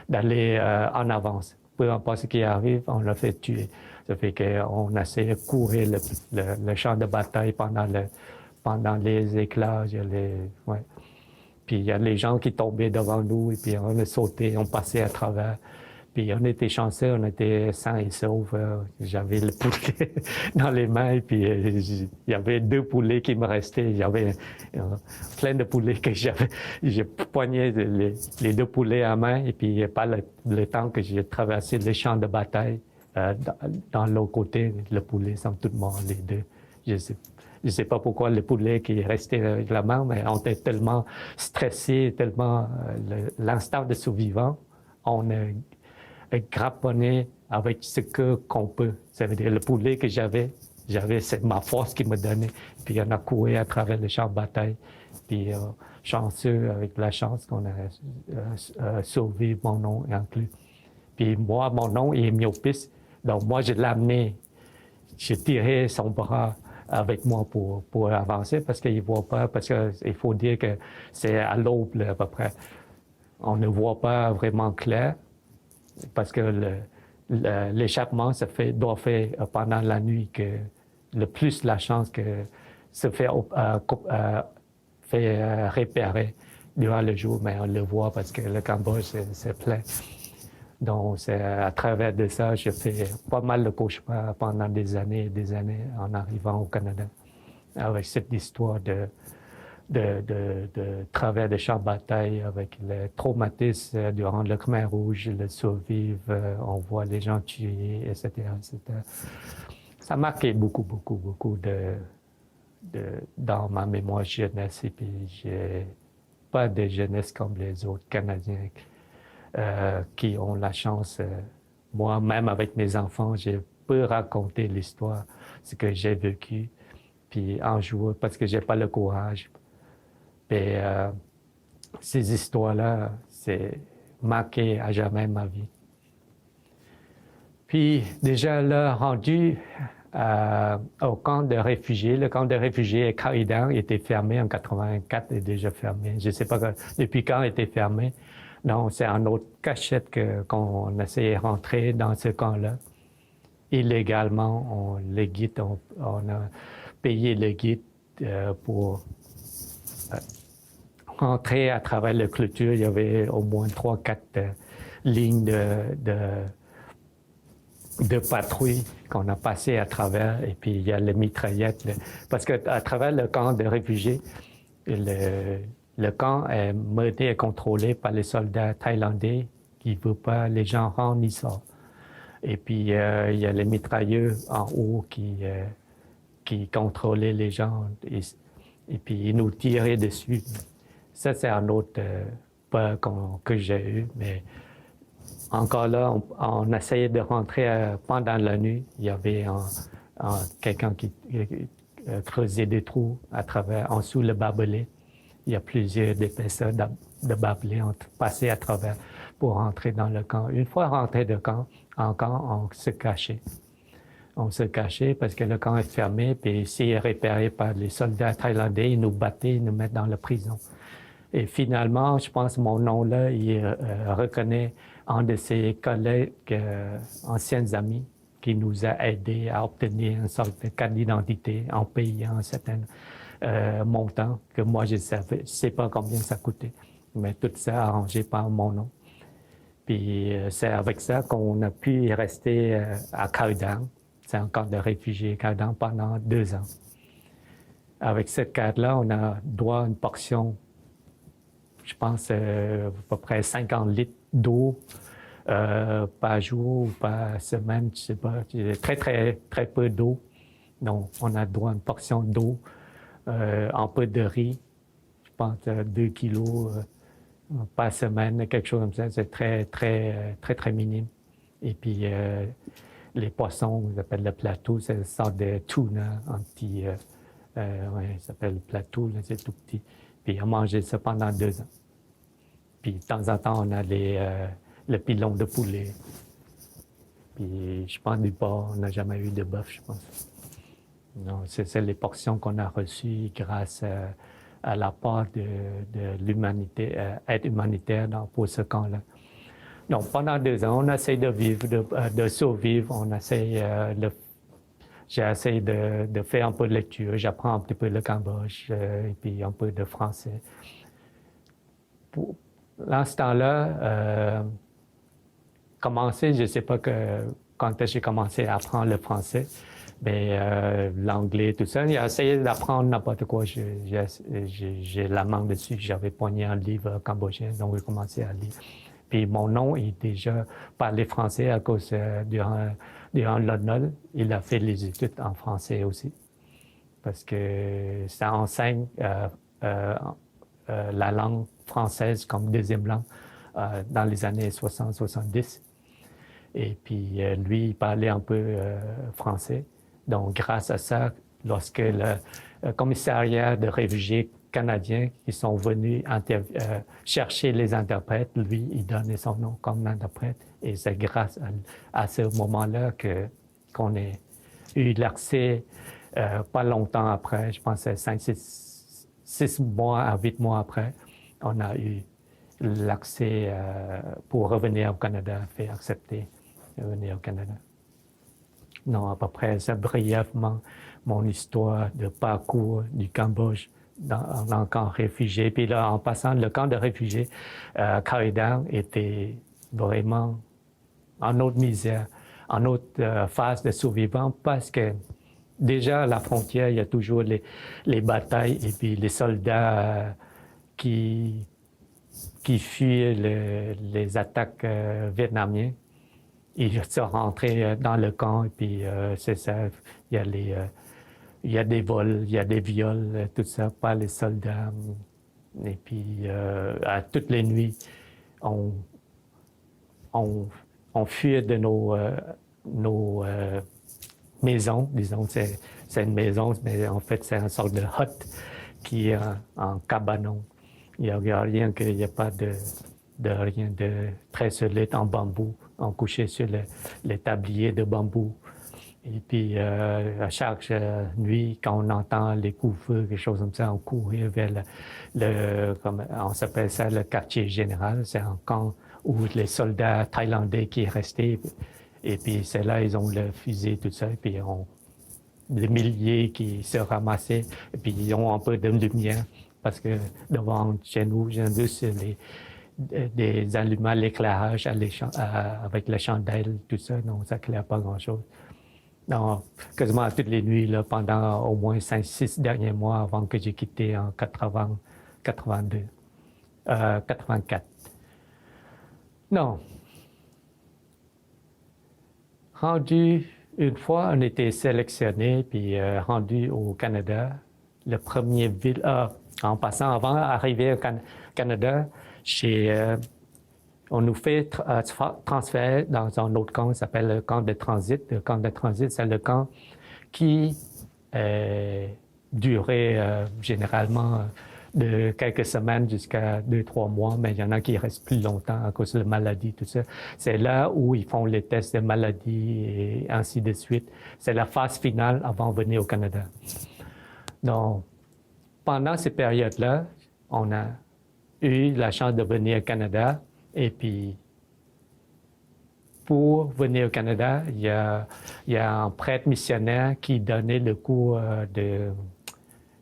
d'aller en avance. Peu importe ce qui arrive, on l'a fait tuer. Ça fait qu'on essaie de courir le champ de bataille pendant les éclats. Ouais. Puis il y a les gens qui tombaient devant nous, et puis on a sauté, on passait à travers. Puis on était chanceux, on était sains et saufs. J'avais le poulet dans les mains, et puis il y avait 2 poulets qui me restaient. J'avais plein de poulets que j'ai poigné les 2 poulets à main, et puis pas le temps que j'ai traversé les champs de bataille, dans l'autre côté, le poulet sont tous morts, les 2. Je sais pas pourquoi le poulet qui est resté avec la main, mais on était tellement stressés, tellement l'instinct de survivant, on a grapponné avec ce qu'on peut. Ça veut dire le poulet que j'avais, c'est ma force qui me donnait. Puis on a couru à travers le champ de bataille. Puis chanceux, avec la chance qu'on a survécu, mon nom inclus. Puis moi, mon nom est myopiste. Donc moi, je l'ai amené, j'ai tiré son bras avec moi pour avancer parce qu'il ne voit pas, parce qu'il faut dire que c'est à l'aube à peu près. On ne voit pas vraiment clair parce que l'échappement doit faire pendant la nuit, que le plus la chance que se fait réparer durant le jour, mais on le voit parce que le Cambodge, c'est plein. Donc, à travers de ça, j'ai fait pas mal de cauchemars pendant des années et des années en arrivant au Canada, avec cette histoire de travers de champs de bataille, avec le traumatisme durant le Khmer Rouge, le survivre, on voit les gens tués, etc., etc. Ça marquait beaucoup dans ma mémoire jeunesse, et puis j'ai pas de jeunesse comme les autres Canadiens qui ont la chance. Moi, même avec mes enfants, je peux raconter l'histoire, ce que j'ai vécu, puis en jouer, parce que j'ai pas le courage. Et ces histoires-là, c'est marqué à jamais ma vie. Puis déjà là, rendu au camp de réfugiés, le camp de réfugiés Kaidan était fermé en 84, est déjà fermé. Je ne sais pas depuis quand il était fermé. Donc c'est en autre cachette qu'on essayait de rentrer dans ce camp-là. Illégalement, on a payé le guide pour rentrer à travers la clôture. Il y avait au moins 3-4 lignes de patrouilles qu'on a passées à travers, et puis il y a les mitraillettes. Parce qu'à travers le camp de réfugiés, le camp est mené et contrôlé par les soldats thaïlandais qui ne veulent pas les gens rentrent ni sortent. Et puis il y a les mitrailleux en haut qui contrôlaient les gens, et puis ils nous tiraient dessus. Ça, c'est un autre peur que j'ai eu, mais encore là, on essayait de rentrer pendant la nuit. Il y avait quelqu'un qui creusait des trous en dessous le barbelé. Il y a plusieurs épaisseurs de barbelé, on passait à travers. pour rentrer dans le camp. Une fois rentré en camp, on se cachait. On se cachait parce que le camp est fermé, puis s'il est repéré par les soldats thaïlandais, ils nous battaient, ils nous mettent dans la prison. Et finalement, je pense que mon nom-là, il reconnaît un de ses collègues, anciens amis, qui nous a aidés à obtenir une sorte de carte d'identité en payant un certain montant que moi, je ne sais pas combien ça coûtait. Mais tout ça arrangé par mon nom. Puis c'est avec ça qu'on a pu y rester à Khao Dang. C'est un camp de réfugiés Khao Dang pendant 2 ans. Avec cette carte-là, on a droit à une portion, je pense, à peu près 50 litres d'eau par jour ou par semaine, je ne sais pas. Très, très, très peu d'eau. Donc, on a droit à une portion d'eau, un peu de riz, je pense 2 kilos par semaine, quelque chose comme ça. C'est très, très, très, très minime. Et puis, les poissons, ils appellent le plateau, c'est une sorte de tuna, un petit, ouais, ça s'appelle le plateau, c'est tout petit. Puis, on mangeait ça pendant 2 ans. Puis, de temps en temps, on a le pilon de poulet. Puis, je pense du porc, on n'a jamais eu de bœuf, je pense. Non, c'est les portions qu'on a reçues grâce à la part de l'humanité, aide humanitaire pour ce camp-là. Donc, pendant 2 ans, on essaie de vivre, de survivre. J'ai essayé de faire un peu de lecture. J'apprends un petit peu le Cambodge et puis un peu de français. Dans ce temps-là, commencer, je ne sais pas quand j'ai commencé à apprendre le français, mais l'anglais, tout ça, j'ai essayé d'apprendre n'importe quoi. J'ai la main dessus. J'avais poigné un livre cambodgien, donc j'ai commencé à lire. Puis mon nom, il déjà parlait français à cause durant l'ONOL, il a fait les études en français aussi. Parce que ça enseigne la langue française comme deuxième langue dans les années 60-70. Et puis lui, il parlait un peu français. Donc grâce à ça, lorsque le commissariat de réfugiés canadiens qui sont venus chercher les interprètes, lui, il donnait son nom comme interprète. Et c'est grâce à ce moment-là qu'on a eu l'accès pas longtemps après, je pense 6 mois à 8 mois après, on a eu l'accès pour revenir au Canada, faire accepter de venir au Canada. Non, à peu près, c'est brièvement mon histoire de parcours du Cambodge dans le camp réfugié. Puis là, en passant, le camp de réfugiés, Khao Dang était vraiment en autre misère, en autre phase de survivants parce que déjà à la frontière, il y a toujours les batailles et puis les soldats qui fuient les attaques vietnamiennes. Ils sont rentrés dans le camp et puis c'est ça, il y a des vols, il y a des viols, tout ça par les soldats. Et puis à toutes les nuits, on fuit de nos maisons, disons, c'est une maison, mais en fait c'est une sorte de hut qui est en cabanon. Il n'y a rien il n'y a pas de rien de très solide en bambou. On couchait sur les tabliers de bambou. Et puis, à chaque nuit, quand on entend les coups-feux, quelque chose comme ça, on courait vers on s'appelle ça le quartier général. C'est un camp où les soldats thaïlandais qui restaient. Et puis, c'est là, ils ont le fusil, tout ça. Et puis, des milliers qui se ramassaient. Et puis, ils ont un peu de lumière. Parce que devant chez nous, j'ai vu des allumants, l'éclairage avec les chandelles, tout ça. Donc, ça ne éclaire pas grand-chose. Non, quasiment toutes les nuits, là, pendant au moins 5-6 derniers mois avant que j'ai quitté en 84. Non. Rendu, une fois, on était sélectionné, puis rendu au Canada, le premier ville, en passant, avant d'arriver au Canada, on nous fait transférer dans un autre camp qui s'appelle le camp de transit. Le camp de transit, c'est le camp qui durait généralement de quelques semaines jusqu'à 2-3 mois, mais il y en a qui restent plus longtemps à cause de la maladie, tout ça. C'est là où ils font les tests de maladie et ainsi de suite. C'est la phase finale avant de venir au Canada. Donc, pendant ces périodes-là, on a eu la chance de venir au Canada et puis pour venir au Canada, il y a un prêtre missionnaire qui donnait le cours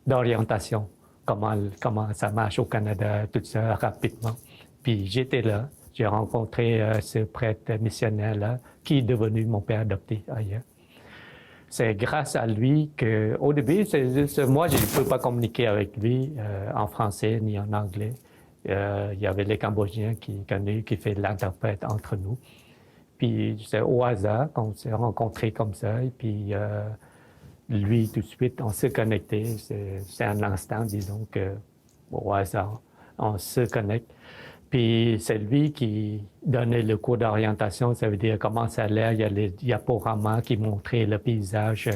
d'orientation, comment ça marche au Canada, tout ça rapidement. Puis j'étais là, j'ai rencontré ce prêtre missionnaire-là qui est devenu mon père adopté ailleurs. C'est grâce à lui que, au début, moi, je ne peux pas communiquer avec lui en français ni en anglais. Il y avait les Cambodgiens qui fait l'interprète entre nous. Puis c'est au hasard qu'on s'est rencontrés comme ça. Et puis lui, tout de suite, on s'est connecté. C'est un instant, disons, que au hasard, on se connecte. Puis c'est lui qui donnait le cours d'orientation, ça veut dire comment ça a l'air. Il y a les diaporamas qui montraient le paysage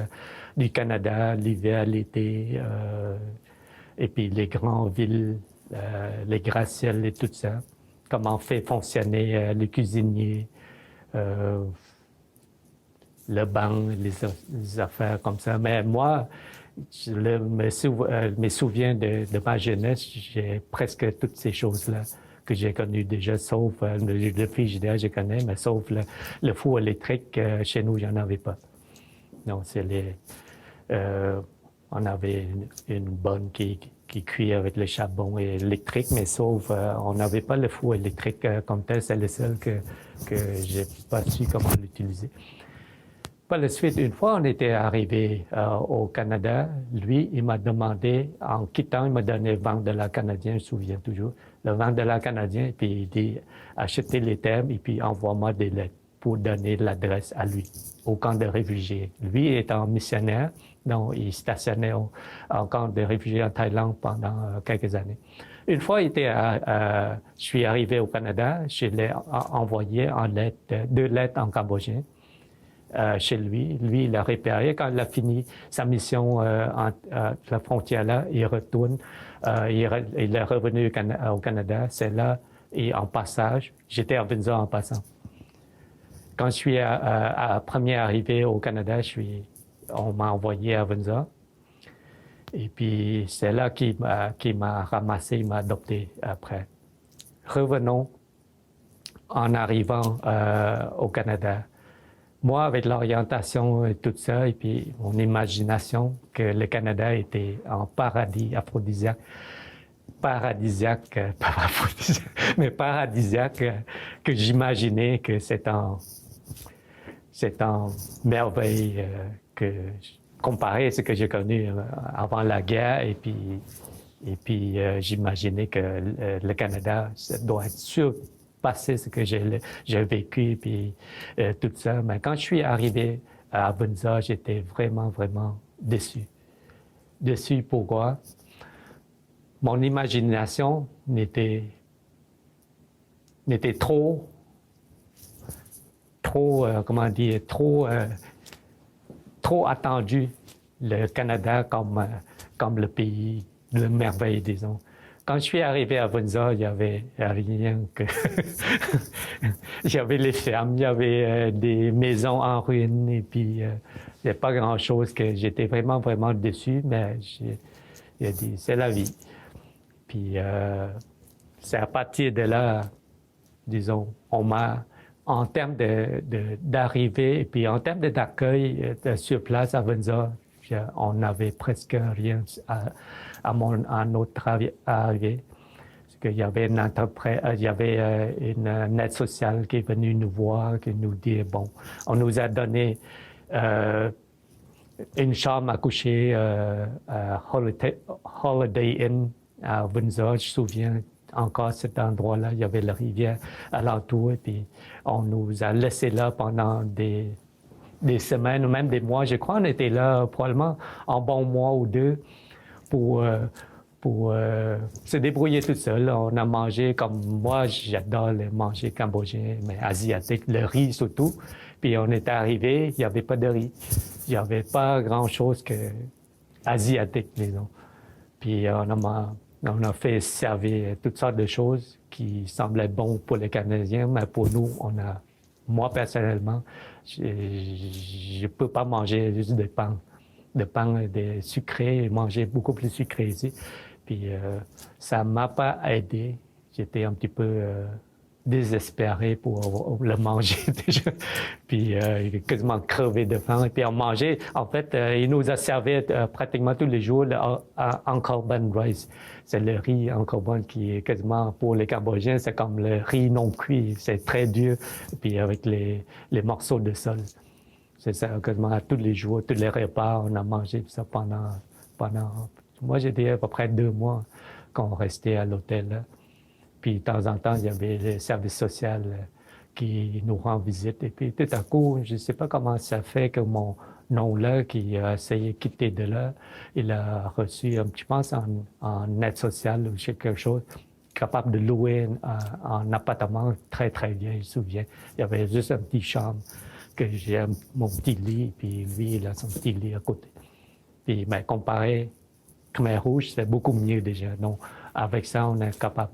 du Canada, l'hiver, l'été, et puis les grandes villes, les gratte-ciels et tout ça. Comment fait fonctionner le cuisinier, le banc, les affaires comme ça. Mais moi, je me souviens de ma jeunesse, j'ai presque toutes ces choses-là que j'ai connues déjà, sauf le frigidaire, je connais, mais sauf le four électrique, chez nous, il n'y en avait pas. Non, on avait une bonne qui cuit avec le charbon électrique, mais sauf, on n'avait pas le four électrique comme tel, c'est le seul que j'ai pas su comment l'utiliser. Par la suite, une fois on était arrivé au Canada, lui, il m'a demandé, en quittant, il m'a donné $20 canadiens, je me souviens toujours, le $20 canadien, et puis il dit, achetez les termes et puis envoie-moi des lettres pour donner l'adresse à lui, au camp de réfugiés. Lui étant missionnaire, donc il stationnait au camp de réfugiés en Thaïlande pendant quelques années. Une fois, je suis arrivé au Canada, je l'ai envoyé en lettres, 2 lettres en cambodgien. Chez lui. Lui, il a réparé. Quand il a fini sa mission à la frontière-là, il retourne. Il est revenu au Canada. C'est là, et en passage, j'étais à Windsor en passant. Quand je suis à première arrivée au Canada, on m'a envoyé à Windsor. Et puis, c'est là qu'il m'a ramassé, il m'a adopté après. Revenons en arrivant au Canada. Moi, avec l'orientation et tout ça, et puis mon imagination que le Canada était en paradis aphrodisiaque, pas aphrodisiaque, mais paradisiaque, que j'imaginais que c'est en merveille comparé à ce que j'ai connu avant la guerre, et puis j'imaginais que le Canada ça doit être sûr passer ce que j'ai vécu, puis tout ça. Mais quand je suis arrivé à Windsor, j'étais vraiment, vraiment déçu. Déçu, pourquoi? Mon imagination n'était trop, comment dire, trop attendu, le Canada comme le pays de merveille, disons. Quand je suis arrivé à Windsor, il n'y avait rien que... Il y avait les fermes, il y avait des maisons en ruine, et puis il n'y a pas grand-chose que j'étais vraiment, vraiment déçu, mais j'ai dit, c'est la vie. Puis c'est à partir de là, disons, en termes d'arrivée, et puis en termes d'accueil sur place à Windsor, on n'avait presque rien à notre arrivée. Parce qu'il y avait une aide sociale qui est venue nous voir, qui nous dit, bon, on nous a donné une chambre à coucher à Holiday Inn à Windsor. Je me souviens encore cet endroit-là, il y avait la rivière alentour, et puis on nous a laissés là pendant des semaines ou même des mois. Je crois qu'on était là probablement un bon mois ou 2 pour se débrouiller tout seul. On a mangé comme moi, j'adore manger cambodgien, mais asiatique, le riz surtout. Puis on est arrivé, il n'y avait pas de riz. Il n'y avait pas grand-chose que asiatique, disons. Puis on a On a fait servir toutes sortes de choses qui semblaient bonnes pour les Canadiens, mais pour nous, moi personnellement, je ne peux pas manger juste de pain de sucré, manger beaucoup plus sucré ici. Puis ça m'a pas aidé. J'étais un petit peu désespéré pour le manger déjà. Puis il est quasiment crevé de faim. Et puis on mangeait, en fait, il nous a servi pratiquement tous les jours le Angkor-ban rice. C'est le riz Angkor-ban qui est quasiment, pour les Cambodgiens, c'est comme le riz non cuit. C'est très dur. Et puis avec les morceaux de sol. C'est ça, quasiment tous les jours, tous les repas, on a mangé ça pendant moi, j'étais à peu près 2 mois qu'on restait à l'hôtel. Puis de temps en temps, il y avait le service social qui nous rend visite. Et puis tout à coup, je ne sais pas comment ça fait que mon oncle qui a essayé de quitter de là, il a reçu, je pense, en aide sociale ou quelque chose, capable de louer un appartement très, très bien, je me souviens. Il y avait juste un petit chambre que j'ai mon petit lit, puis lui, il a son petit lit à côté. Puis, ben, comparé Khmer Rouge, c'est beaucoup mieux déjà. Donc, avec ça, on est capable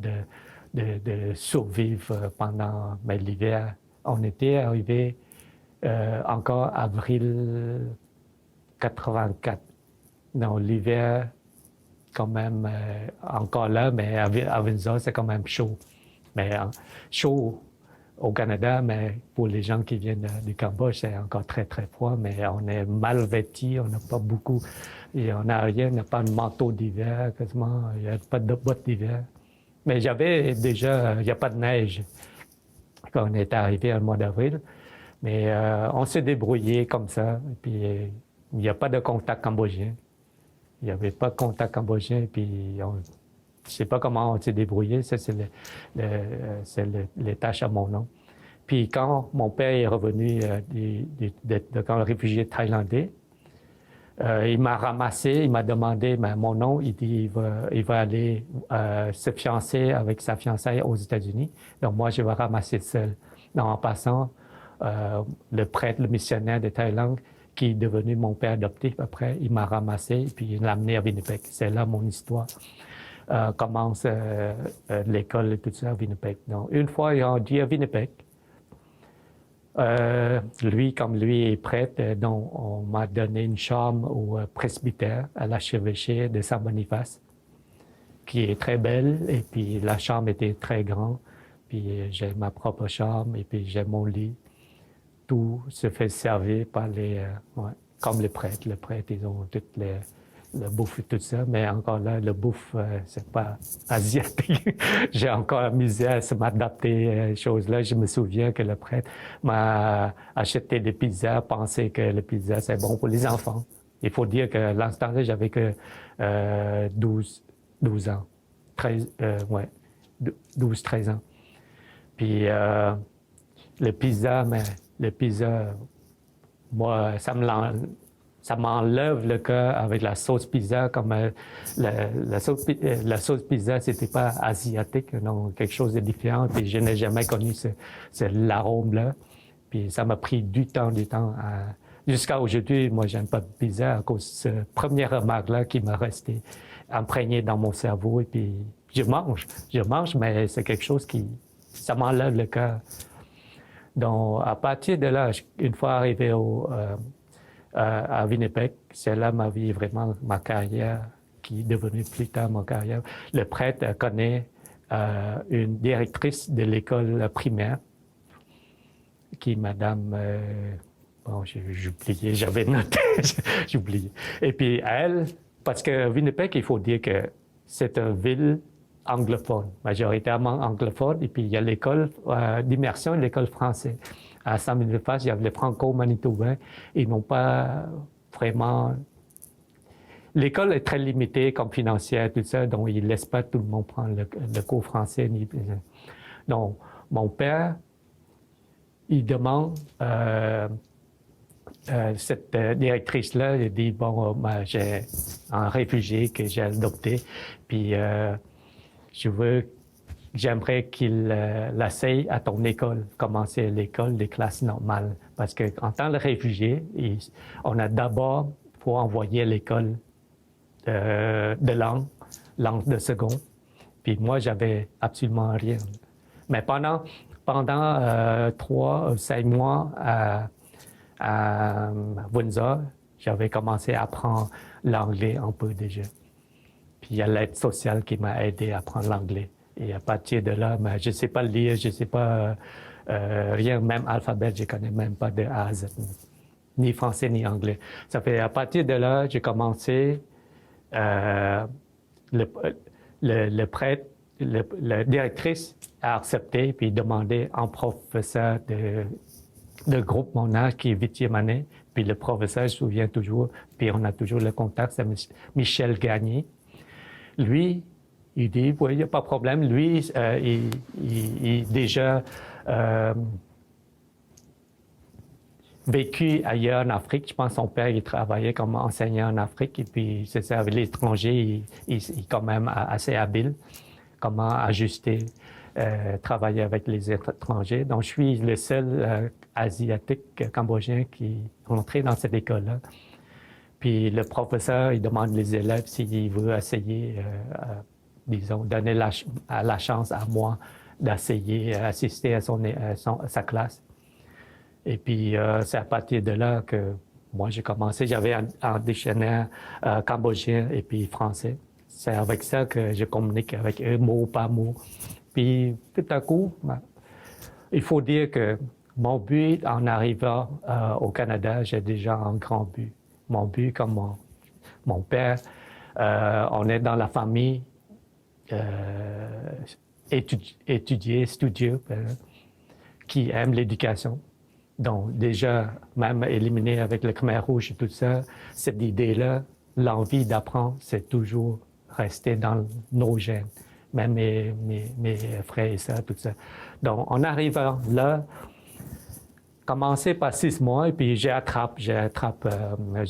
de survivre pendant l'hiver. On était arrivé encore avril 84. Donc, l'hiver, quand même, encore là, mais à Windsor, c'est quand même chaud. Mais chaud au Canada, mais pour les gens qui viennent du Cambodge, c'est encore très, très froid, mais on est mal vêtis, on n'a pas beaucoup, et on n'a rien, on n'a pas de manteau d'hiver, quasiment, il n'y a pas de bottes d'hiver. Mais j'avais déjà, il n'y a pas de neige quand on est arrivé au mois d'avril, mais on s'est débrouillé comme ça, et puis il n'y a pas de contact cambodgien. Il n'y avait pas de contact cambodgien, puis je ne sais pas comment on s'est débrouillé, ça c'est les tâches à mon nom. Puis quand mon père est revenu de camp de réfugiés thaïlandais, il m'a ramassé, il m'a demandé mon nom, il dit il va aller se fiancer avec sa fiançaille aux États-Unis. Donc moi, je vais ramasser seul. Donc, en passant, le prêtre, le missionnaire de Thaïlande, qui est devenu mon père adoptif après, il m'a ramassé et puis il l'a amené à Winnipeg. C'est là mon histoire commence l'école et tout ça à Winnipeg. Donc, une fois rendu à Winnipeg, comme lui est prêtre, donc on m'a donné une chambre au presbytère, à l'archevêché de Saint-Boniface, qui est très belle, et puis la chambre était très grande, puis j'ai ma propre chambre, et puis j'ai mon lit. Tout se fait servir par comme les prêtres. Les prêtres, ils ont toutes le bouffe et tout ça, mais encore là, le bouffe, c'est pas asiatique. J'ai encore amusé à m'adapter à ces choses-là. Je me souviens que le prêtre m'a acheté des pizzas, pensait que le pizza, c'est bon pour les enfants. Il faut dire que l'instant-là, j'avais que 12 ans. 12, 13 ans. Puis le pizza, moi, ça m'enlève le cœur avec la sauce pizza, comme la sauce pizza, c'était pas asiatique, non, quelque chose de différent, puis je n'ai jamais connu l'arôme-là. Puis ça m'a pris du temps, jusqu'à aujourd'hui, moi, j'aime pas de pizza à cause de cette première remarque-là qui m'a resté imprégné dans mon cerveau, et puis je mange, mais c'est quelque chose ça m'enlève le cœur. Donc, à partir de là, une fois arrivé à Winnipeg, c'est là ma vie, vraiment ma carrière, qui est devenue plus tard ma carrière. Le prêtre connaît une directrice de l'école primaire, qui est madame... j'ai oublié, j'avais noté, j'ai oublié. Et puis elle, parce que Winnipeg, il faut dire que c'est une ville anglophone, majoritairement anglophone, et puis il y a l'école d'immersion et l'école française. À Saint-Boniface, il y avait les franco-manitobains, ils n'ont pas vraiment... L'école est très limitée comme financière, tout ça, donc ils ne laissent pas tout le monde prendre le cours français. Donc, mon père, il demande... cette directrice-là, elle dit, j'ai un réfugié que j'ai adopté, puis j'aimerais qu'il l'essaye à ton école, commencer à l'école des classes normales. Parce qu'en tant que réfugié, on a d'abord, faut envoyer à l'école de langue, langue de second. Puis moi, j'avais absolument rien. Mais pendant 3 ou 5 mois à Windsor, j'avais commencé à apprendre l'anglais un peu déjà. Puis il y a l'aide sociale qui m'a aidé à apprendre l'anglais. Et à partir de là, je ne sais pas lire, je ne sais pas rien, même alphabet, je ne connais même pas de A à Z, ni français ni anglais. Ça fait à partir de là, j'ai commencé, le prêtre, la directrice a accepté puis demandé un professeur de groupe mon âge qui est 8e année. Puis le professeur, je me souviens toujours, puis on a toujours le contact, c'est Michel Gagné. Lui, il dit, oui, il n'y a pas de problème. Lui, il déjà vécu ailleurs en Afrique. Je pense que son père, il travaillait comme enseignant en Afrique. Et puis, c'est ça, avec l'étranger, il est quand même assez habile. Comment ajuster, travailler avec les étrangers. Donc, je suis le seul asiatique cambodgien qui est entré dans cette école-là. Puis le professeur, il demande les élèves s'il veut essayer, disons, donner la chance à moi d'essayer, assister à sa classe. Et puis, c'est à partir de là que moi, j'ai commencé. J'avais un dictionnaire cambodgien et puis français. C'est avec ça que je communique avec eux, mot par mot. Puis, tout à coup, il faut dire que mon but en arrivant au Canada, j'ai déjà un grand but. Mon but, comme mon père, on est dans la famille studieux, qui aime l'éducation. Donc, déjà, même éliminé avec le Khmer Rouge et tout ça, cette idée-là, l'envie d'apprendre, c'est toujours resté dans nos gènes. Même mes frères et sœurs, tout ça. Donc, en arrivant là, commencé par 6 mois, et puis je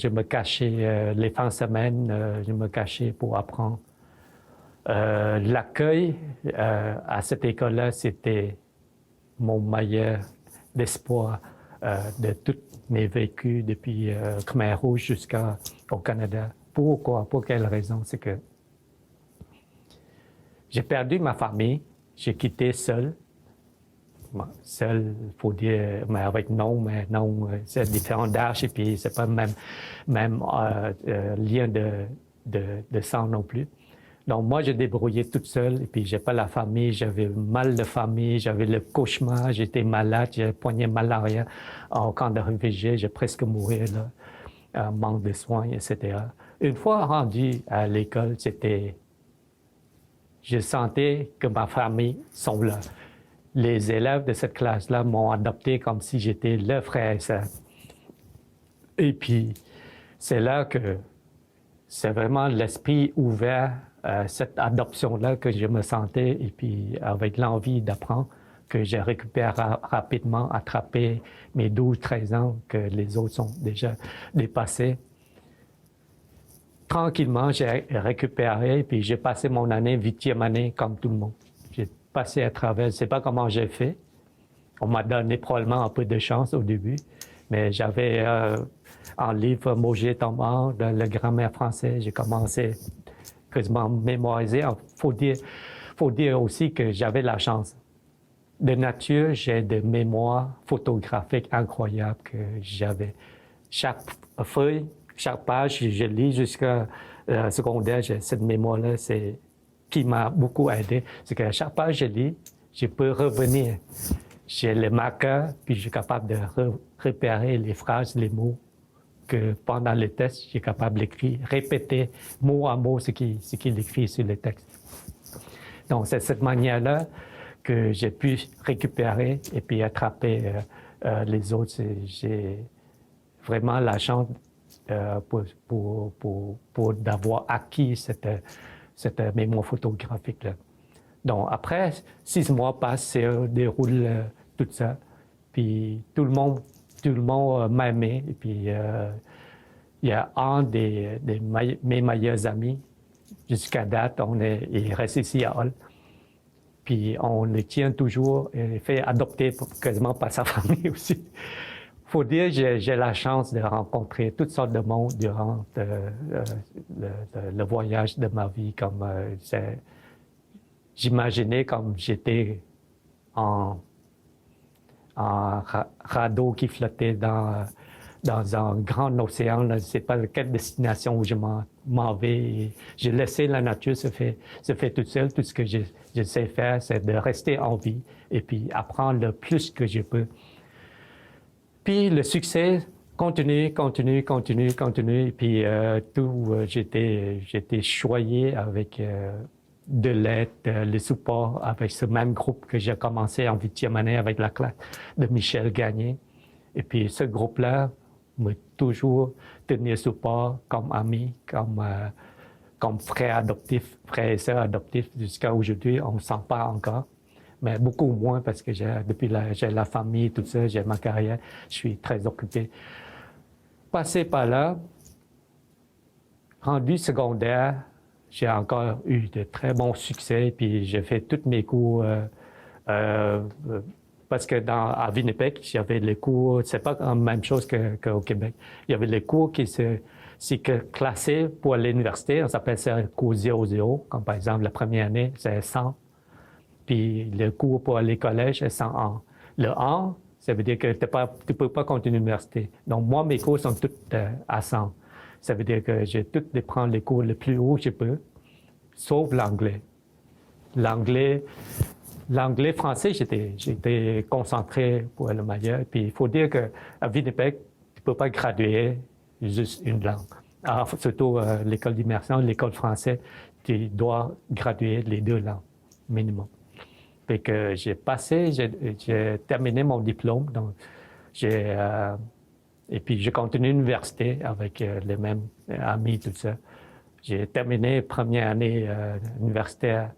me cachais les fins de semaine, je me cachais pour apprendre. L'accueil à cette école-là, c'était mon meilleur espoir de tous mes vécus depuis Khmer Rouge jusqu'au Canada. Pourquoi? Pour quelle raison? C'est que j'ai perdu ma famille, j'ai quitté seul. Seul, il faut dire, mais avec non, c'est différent d'âge et puis c'est pas même lien de sang non plus. Donc moi, j'ai débrouillé toute seule et puis j'ai pas la famille, j'avais mal de famille, j'avais le cauchemar, j'étais malade, j'ai poigné malaria au camp de réfugiés, j'ai presque mouru là, manque de soins, etc. Une fois rendu à l'école, je sentais que ma famille sont là. Les élèves de cette classe-là m'ont adopté comme si j'étais leur frère et sœur. Et puis, c'est là que c'est vraiment l'esprit ouvert à cette adoption-là que je me sentais, et puis avec l'envie d'apprendre, que j'ai récupéré rapidement, attrapé mes 12-13 ans que les autres sont déjà dépassés. Tranquillement, j'ai récupéré, et puis j'ai passé mon année, 8e année, comme tout le monde. Passé à travers, je ne sais pas comment j'ai fait. On m'a donné probablement un peu de chance au début, mais j'avais un livre Mauger Tombant, le grammaire français. J'ai commencé quasiment à mémoriser. Il faut dire aussi que j'avais la chance. De nature, j'ai des mémoires photographiques incroyables que j'avais. Chaque feuille, chaque page, je lis jusqu'à secondaire, j'ai cette mémoire-là, qui m'a beaucoup aidé, c'est qu'à chaque page que je lis, je peux revenir. J'ai le marqueur, puis je suis capable de repérer les phrases, les mots, que pendant le test, je suis capable d'écrire, répéter mot à mot ce qu'il écrit sur le texte. Donc, c'est cette manière-là que j'ai pu récupérer et puis attraper les autres. J'ai vraiment la chance pour d'avoir acquis cette mémoire photographique-là. Donc, après, 6 mois passent, se déroule tout ça. Puis, tout le monde m'a aimé. Et puis, il y a un mes meilleurs amis, jusqu'à date, il reste ici à Hull. Puis, on le tient toujours et fait adopter quasiment par sa famille aussi. faut dire que j'ai la chance de rencontrer toutes sortes de monde durant le voyage de ma vie. Comme j'imaginais comme j'étais en radeau qui flottait dans un grand océan. C'est pas quelle destination où je m'en vais. J'ai laissé la nature se fait toute seule. Tout ce que je sais faire, c'est de rester en vie et puis apprendre le plus que je peux. Puis le succès continue. Et puis j'étais choyé avec de l'aide, le support avec ce même groupe que j'ai commencé en 8e année avec la classe de Michel Gagné. Et puis ce groupe-là m'a toujours tenu support comme ami, comme frère adoptif, frère et sœur adoptif. Jusqu'à aujourd'hui, on ne sent pas encore, mais beaucoup moins parce que j'ai la famille, tout ça, j'ai ma carrière, je suis très occupé. Passé par là, rendu secondaire, j'ai encore eu de très bons succès, puis j'ai fait tous mes cours parce que à Winnipeg, j'avais les cours, c'est pas la même chose qu'au Québec. Il y avait les cours c'est classé pour l'université, on s'appelle ça le cours 00, comme par exemple la première année, c'est 100. Puis le cours pour les collèges, c'est 101. Le 1, ça veut dire que tu ne peux pas continuer l'université. Donc moi, mes cours sont tous à 100. Ça veut dire que j'ai tout de prendre les cours le plus haut que je peux, sauf l'anglais. L'anglais, français, j'étais concentré pour le meilleur. Puis il faut dire qu'à Winnipeg, tu ne peux pas graduer juste une langue. Alors, surtout l'école d'immersion, l'école française, tu dois graduer les 2 langues, minimum. Fait que j'ai terminé mon diplôme. Donc, et puis, je continue l'université avec les mêmes amis, tout ça. J'ai terminé première année universitaire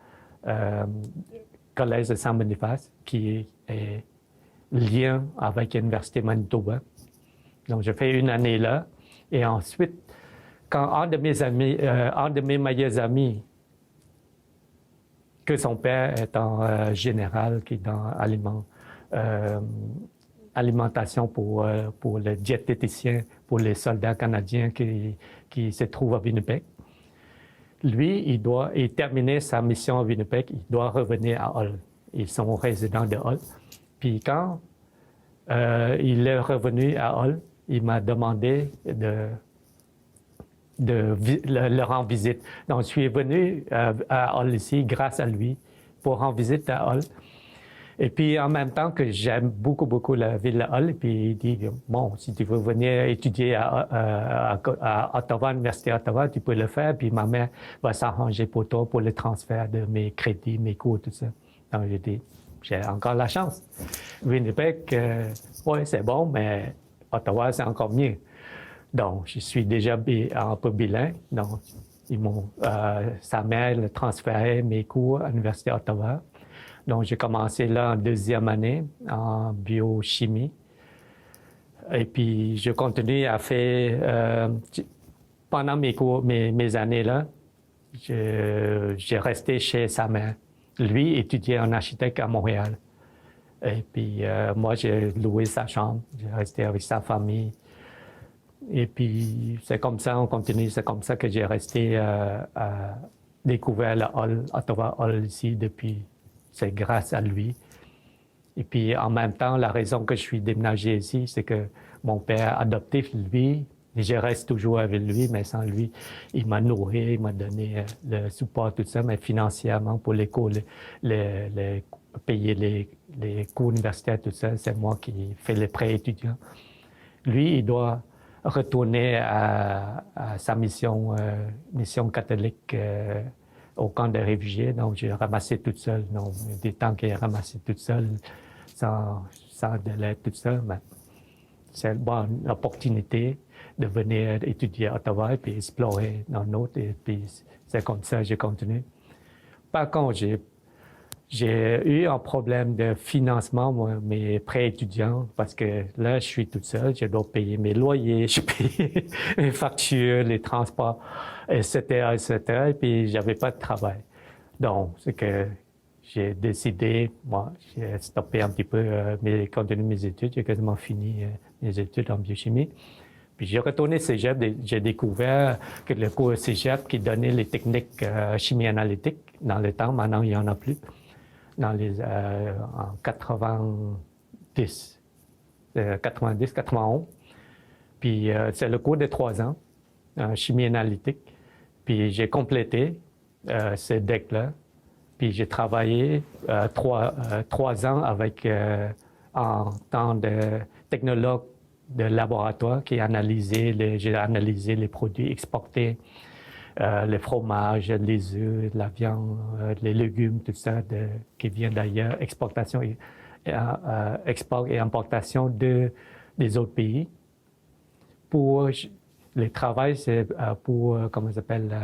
Collège de Saint-Boniface, qui est lien avec l'Université Manitoba. Donc, j'ai fait une année là. Et ensuite, quand un de mes meilleurs amis, que son père est en général, qui est dans alimentation pour le diététicien, pour les soldats canadiens qui se trouvent à Winnipeg. Lui, il terminait sa mission à Winnipeg, il doit revenir à Hull. Ils sont résidents de Hull. Puis quand il est revenu à Hull, il m'a demandé de le rendre visite. Donc, je suis venu à Hull ici grâce à lui pour rendre visite à Hull. Et puis, en même temps que j'aime beaucoup la ville de Hull, et puis il dit, bon, si tu veux venir étudier à Ottawa, à l'Université d'Ottawa, tu peux le faire, puis ma mère va s'arranger pour toi, pour le transfert de mes crédits, mes cours, tout ça. Donc, j'ai dit, j'ai encore la chance. Winnipeg, oui, c'est bon, mais Ottawa, c'est encore mieux. Donc, je suis déjà un peu bilingue. Donc, sa mère a transféré mes cours à l'Université d'Ottawa. Donc, j'ai commencé là en 2e année en biochimie. Et puis, je continue à faire... pendant mes cours, mes années là, j'ai resté chez sa mère. Lui étudiait en architecte à Montréal. Et puis, moi, j'ai loué sa chambre. J'ai resté avec sa famille. Et puis, c'est comme ça, on continue. C'est comme ça que j'ai resté découvert le Hull, Ottawa Hull ici depuis. C'est grâce à lui. Et puis, en même temps, la raison que je suis déménagé ici, c'est que mon père adoptif, lui, je reste toujours avec lui, mais sans lui, il m'a nourri, il m'a donné le support, tout ça, mais financièrement, pour les cours, payer les cours universitaires, tout ça, c'est moi qui fais les prêts étudiants. Lui, il doit retourner à sa mission catholique au camp de réfugiés. Donc, j'ai ramassé toute seule. Donc, des temps qu'il a ramassé toute seule, sans de l'aide, tout ça. Mais c'est une bonne opportunité de venir étudier à Ottawa et puis explorer dans l'autre. Et puis, c'est comme ça que j'ai continué. Par contre, j'ai eu un problème de financement, moi, mes prêts étudiants, parce que là, je suis toute seule, je dois payer mes loyers, je paye les factures, les transports, etc., et puis j'avais pas de travail. Donc, c'est que j'ai décidé, moi, j'ai stoppé un petit peu continuer mes études, j'ai quasiment fini mes études en biochimie. Puis j'ai retourné cégep, j'ai découvert que le cours cégep qui donnait les techniques chimie analytique dans le temps, maintenant il n'y en a plus, en 90, 91. Puis c'est le cours de 3 ans, chimie analytique. Puis j'ai complété ce deck-là. Puis j'ai travaillé 3 ans en tant que technologue de laboratoire qui j'ai analysé les produits exportés, les fromages, les œufs, la viande, les légumes, tout ça qui vient d'ailleurs, export et importation des autres pays. Pour le travail, c'est pour, comment ça s'appelle,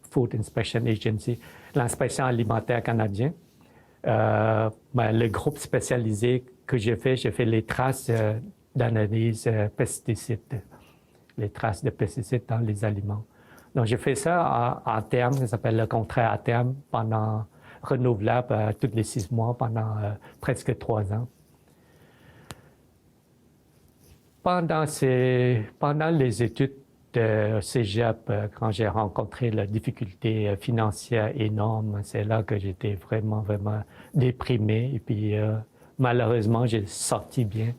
Food Inspection Agency, l'inspection alimentaire canadien. Le groupe spécialisé que j'ai fait les traces d'analyse pesticides, les traces de pesticides dans les aliments. Donc, j'ai fait ça en terme, ça s'appelle le contrat à terme, renouvelable tous les 6 mois pendant presque 3 ans. Pendant les études de cégep, quand j'ai rencontré la difficulté financière énorme, c'est là que j'étais vraiment, vraiment déprimé. Et puis, malheureusement, j'ai sorti bien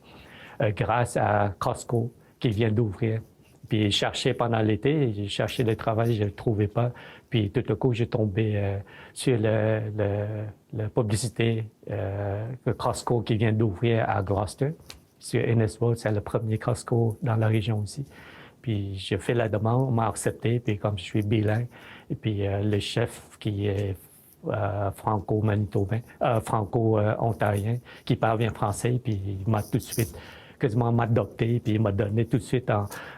grâce à Costco qui vient d'ouvrir. Puis, j'ai cherché pendant l'été, j'ai cherché le travail, je ne le trouvais pas. Puis, tout à coup, j'ai tombé sur la publicité de Costco qui vient d'ouvrir à Gloucester. Sur Innisfil, c'est le premier Costco dans la région aussi. Puis j'ai fait la demande, on m'a accepté, puis comme je suis bilingue, et puis le chef qui est franco-ontarien, qui parle bien français, puis il m'a tout de suite quasiment adopté, puis il m'a donné tout de suite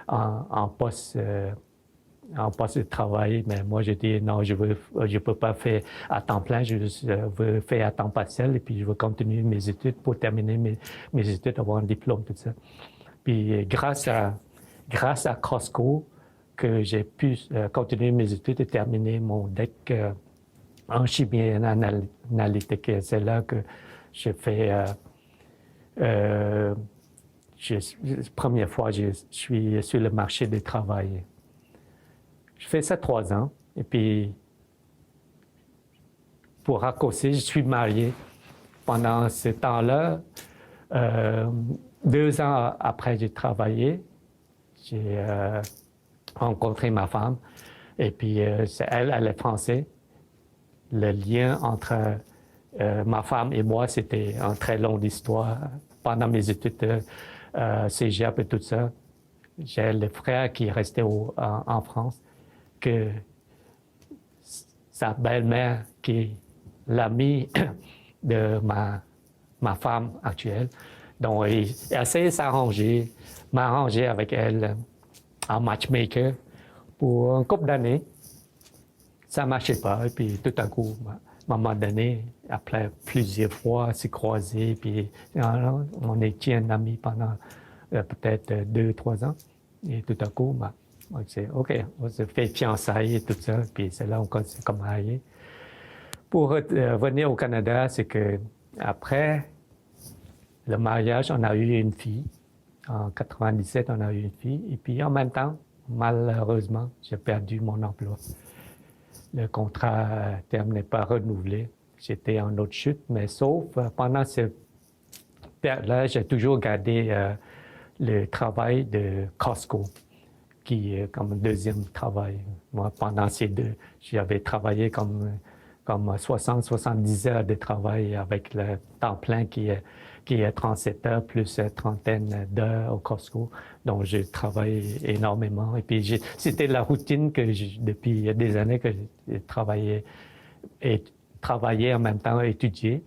en poste de travail. Mais moi, j'ai dit non, je peux pas faire à temps plein, je veux faire à temps partiel, et puis je veux continuer mes études pour terminer mes études, avoir un diplôme, tout ça. Puis grâce à Costco, que j'ai pu continuer mes études et terminer mon deck en chimie analytique. C'est là que j'ai fait, la première fois, je suis sur le marché du travail. Je fais ça 3 ans, et puis, pour raccourcir, je suis marié. Pendant ce temps-là, 2 ans après, j'ai travaillé. J'ai rencontré ma femme, et puis elle est française. Le lien entre ma femme et moi, c'était une très longue histoire. Pendant mes études cégep et tout ça, j'ai le frère qui restait en France, que sa belle-mère, qui est l'amie de ma femme actuelle. Donc, il essayait de m'arranger avec elle en matchmaker pour un couple d'années. Ça ne marchait pas. Et puis, tout à coup, à un moment donné, après plusieurs fois, s'est croisé. Puis, on était un ami pendant peut-être 2-3 ans. Et tout à coup, on s'est on s'est fait fiançailles et tout ça. Puis, c'est là qu'on s'est mariés. Pour revenir au Canada, c'est que après le mariage, on a eu une fille. En 97, on a eu une fille. Et puis, en même temps, malheureusement, j'ai perdu mon emploi. Le contrat à terme n'est pas renouvelé. J'étais en autre chute, mais sauf pendant cette période-là, j'ai toujours gardé le travail de Costco, qui est comme un deuxième travail. Moi, pendant ces 2, j'avais travaillé comme 60-70 heures de travail avec le temps plein qui est 37 heures plus trentaine d'heures au Costco. Donc, je travaille énormément. Et puis, c'était la routine que depuis des années que j'ai travaillé en même temps étudier.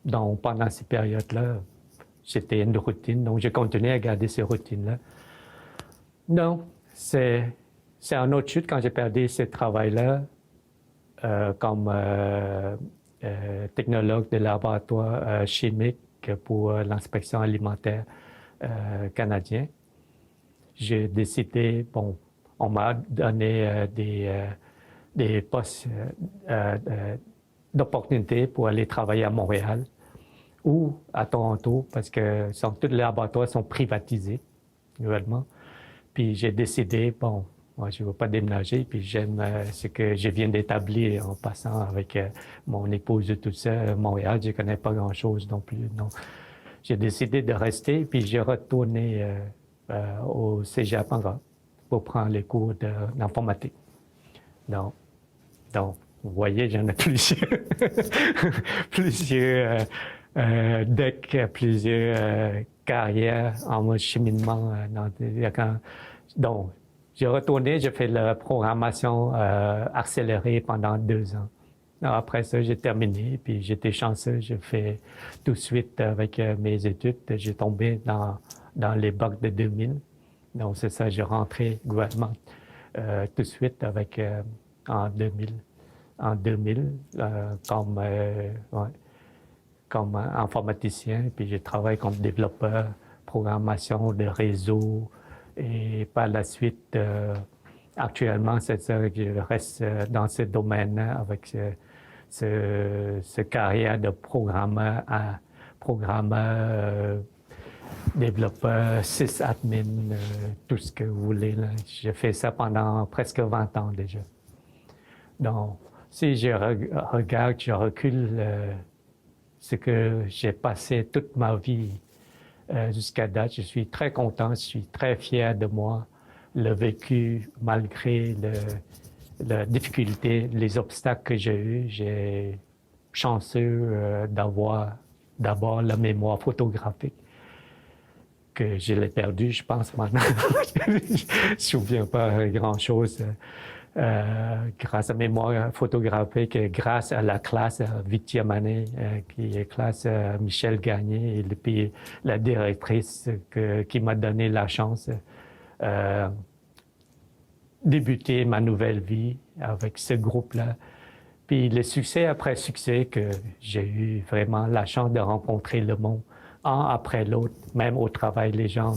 Donc, pendant ces périodes-là, c'était une routine. Donc, j'ai continué à garder ces routines-là. Non, c'est un autre chute quand j'ai perdu ce travail-là. Comme technologue de laboratoire chimique pour l'inspection alimentaire canadien. J'ai décidé, on m'a donné des postes d'opportunité pour aller travailler à Montréal ou à Toronto, parce que tous les laboratoires sont privatisés nouvellement. Puis j'ai décidé, bon, moi je ne veux pas déménager, puis j'aime ce que je viens d'établir en passant avec mon épouse et tout ça. Montréal, je ne connais pas grand-chose non plus. Non. J'ai décidé de rester, puis j'ai retourné au Cégep Angers pour prendre les cours d'informatique. Donc, vous voyez, j'en ai plusieurs, plusieurs decks, plusieurs carrières en mode cheminement. Donc, j'ai retourné, j'ai fait la programmation accélérée pendant 2 ans. Alors, après ça, j'ai terminé, puis j'étais chanceux, j'ai fait tout de suite avec mes études, j'ai tombé dans les bacs de 2000. Donc, c'est ça, j'ai rentré gouvernement tout de suite avec en 2000 comme informaticien, puis j'ai travaillé comme développeur, programmation de réseau, et par la suite, actuellement, c'est ça que je reste dans ce domaine-là avec ce carrière de programmeur, développeur, sysadmin, tout ce que vous voulez. Là. J'ai fait ça pendant presque 20 ans déjà. Donc, si je regarde, je recule ce que j'ai passé toute ma vie jusqu'à date, je suis très content, je suis très fier de moi, le vécu malgré la difficulté, les obstacles que j'ai eus. J'ai chanceux d'avoir d'abord la mémoire photographique que je l'ai perdue, je pense maintenant. Je ne me souviens pas grand-chose. Grâce à mémoire photographique, grâce à la classe 8e année, qui est classe Michel Gagné, et puis la directrice qui m'a donné la chance de débuter ma nouvelle vie avec ce groupe-là. Puis le succès après succès que j'ai eu vraiment la chance de rencontrer le monde, un après l'autre, même au travail, les gens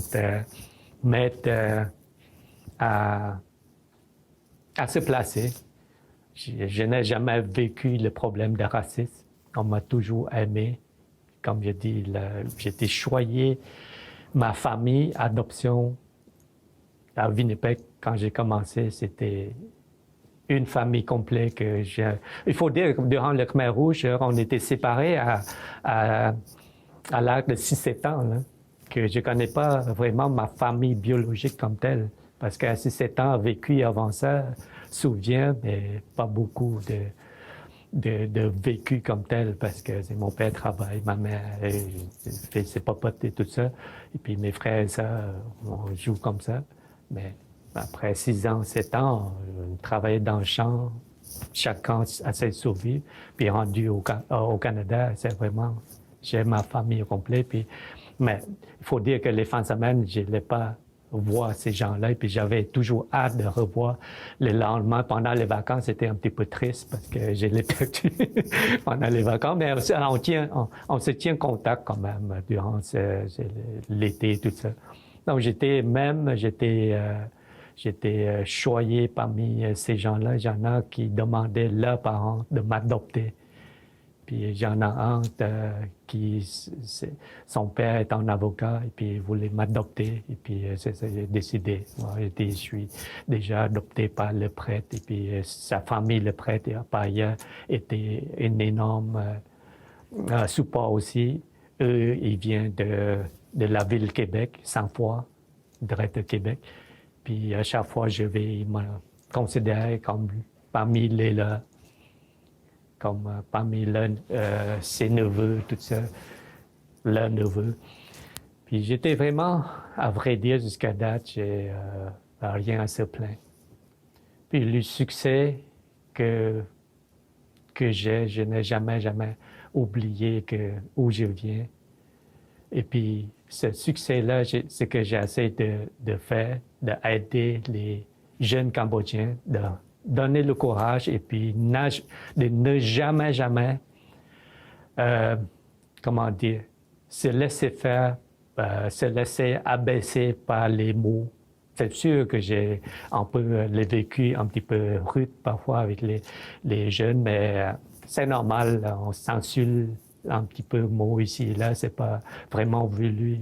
m'aident à se placer. Je n'ai jamais vécu le problème de racisme. On m'a toujours aimé. Comme je dis, j'ai été choyé. Ma famille, adoption, à Winnipeg, quand j'ai commencé, c'était une famille complète. Il faut dire que durant le Khmer Rouge, on était séparés à l'âge de 6-7 ans. Là, que je ne connais pas vraiment ma famille biologique comme telle. Parce qu'à 6-7 ans, vécu avant ça, souviens, mais pas beaucoup de vécu comme tel, parce que mon père travaille, ma mère fait ses popotes et tout ça. Et puis mes frères et sœurs, on joue comme ça. Mais après 6 ans, 7 ans, on travaillait dans le champ, chacun essaie de survivre. Puis rendu au Canada, c'est vraiment, j'ai ma famille complète. Mais il faut dire que les fins de semaine, je ne l'ai pas voir ces gens-là. Et puis j'avais toujours hâte de revoir le lendemain. Pendant les vacances, c'était un petit peu triste parce que je l'ai perdu pendant les vacances. Mais on se tient contact quand même durant l'été et tout ça. Donc j'étais choyé parmi ces gens-là. Il y en a qui demandaient leurs parents de m'adopter. Puis il y en a un son père est un avocat et puis il voulait m'adopter. Et puis j'ai décidé. Moi, je suis déjà adopté par le prêtre et puis sa famille, le prêtre, par ailleurs, était un énorme support aussi. Eux, ils viennent de la ville de Québec, 100 fois, direct de Québec. Puis à chaque fois, ils me considèrent comme parmi les leurs. Comme parmi ses neveux, tout ça, leurs neveux. Puis j'étais vraiment, à vrai dire, jusqu'à date, j'ai rien à se plaindre. Puis le succès que j'ai, je n'ai jamais oublié où je viens. Et puis ce succès-là, c'est ce que j'essaie de faire, d'aider les jeunes Cambodgiens, de donner le courage et puis de ne jamais, se laisser faire, se laisser abaisser par les mots. C'est sûr que j'ai un peu le vécu un petit peu rude parfois avec les jeunes, mais c'est normal, on censure un petit peu mot ici et là, c'est pas vraiment voulu,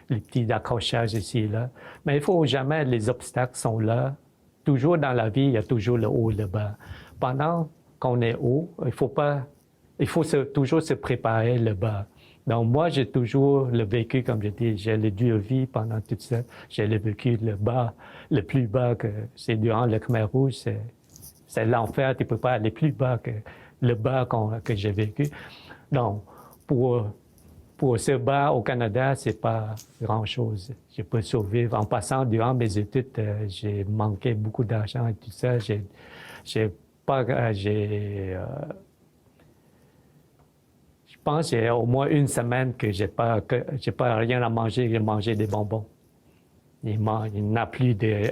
les petits accrochages ici et là. Mais il faut jamais, les obstacles sont là. Toujours dans la vie, il y a toujours le haut et le bas. Pendant qu'on est haut, il faut toujours se préparer le bas. Donc moi, j'ai toujours le vécu, comme je dis, j'ai le dur vie pendant tout ça. J'ai le vécu le bas, le plus bas que c'est durant le Khmer Rouge, c'est l'enfer. Tu peux pas aller plus bas que le bas que j'ai vécu. Donc pour ce bas au Canada, c'est pas grand-chose. Je peux survivre. En passant, durant mes études, j'ai manqué beaucoup d'argent et tout ça. Je pense que j'ai au moins une semaine que j'ai pas rien à manger. J'ai mangé des bonbons. Il n'a plus de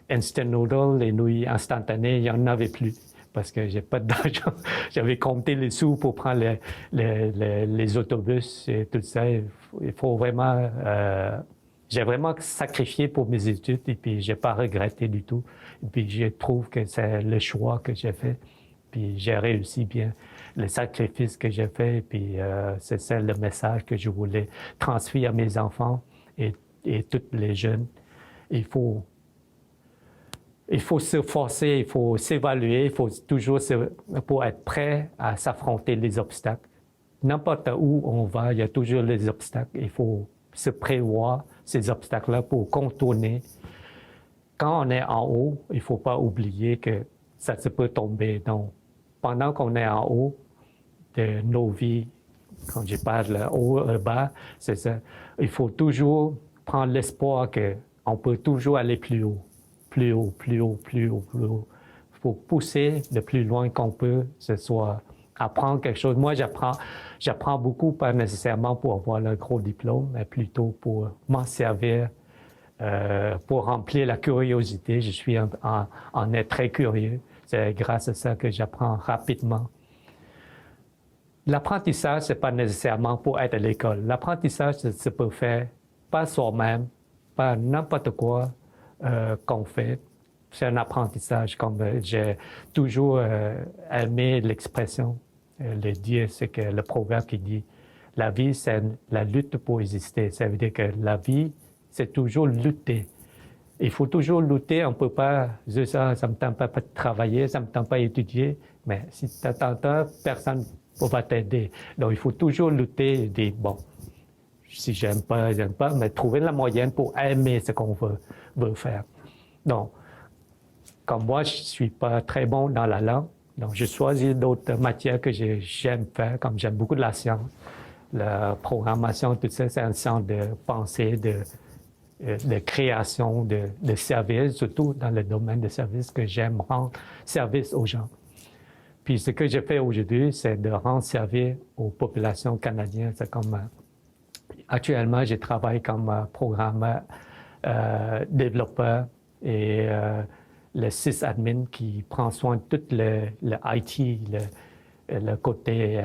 instant noodles, les nouilles instantanées, il n'y en avait plus parce que j'ai pas d'argent. J'avais compté les sous pour prendre les autobus et tout ça. Il faut vraiment... j'ai vraiment sacrifié pour mes études et puis j'ai pas regretté du tout. Et puis je trouve que c'est le choix que j'ai fait. Puis j'ai réussi bien le sacrifice que j'ai fait. Et puis c'est ça le message que je voulais transmettre à mes enfants et tous les jeunes. Il faut se forcer, il faut s'évaluer, il faut toujours pour être prêt à s'affronter les obstacles. N'importe où on va, il y a toujours les obstacles. Il faut se prévoir ces obstacles-là pour contourner. Quand on est en haut, il ne faut pas oublier que ça se peut tomber. Donc, pendant qu'on est en haut de nos vies, quand je parle le haut, le bas, c'est ça. Il faut toujours prendre l'espoir qu'on peut toujours aller plus haut. Plus haut, plus haut, plus haut, plus haut. Il faut pousser le plus loin qu'on peut, ce soit apprendre quelque chose. Moi, j'apprends beaucoup, pas nécessairement pour avoir le gros diplôme, mais plutôt pour m'en servir, pour remplir la curiosité. Je suis en être très curieux. C'est grâce à ça que j'apprends rapidement. L'apprentissage, c'est pas nécessairement pour être à l'école. L'apprentissage, ça se peut faire par soi-même, par n'importe quoi qu'on fait. C'est un apprentissage. Comme j'ai toujours aimé l'expression, le dire, c'est que le proverbe qui dit la vie, c'est la lutte pour exister. Ça veut dire que la vie, c'est toujours lutter. Il faut toujours lutter. On ne peut pas dire ça me tente pas de travailler, ça me tente pas d'étudier. Mais si tu t'attends, personne ne va t'aider. Donc, il faut toujours lutter et dire, bon, si j'aime pas, mais trouver la moyenne pour aimer ce qu'on veut faire. Donc, comme moi, je ne suis pas très bon dans la langue, donc j'ai choisi d'autres matières que j'aime faire, comme j'aime beaucoup de la science. La programmation, tout ça, c'est un sens de pensée, de création, de service, surtout dans le domaine de service que j'aime rendre service aux gens. Puis ce que je fais aujourd'hui, c'est de rendre service aux populations canadiennes. C'est comme actuellement, je travaille comme programmeur, développeur et le sysadmin qui prend soin de tout le IT, le côté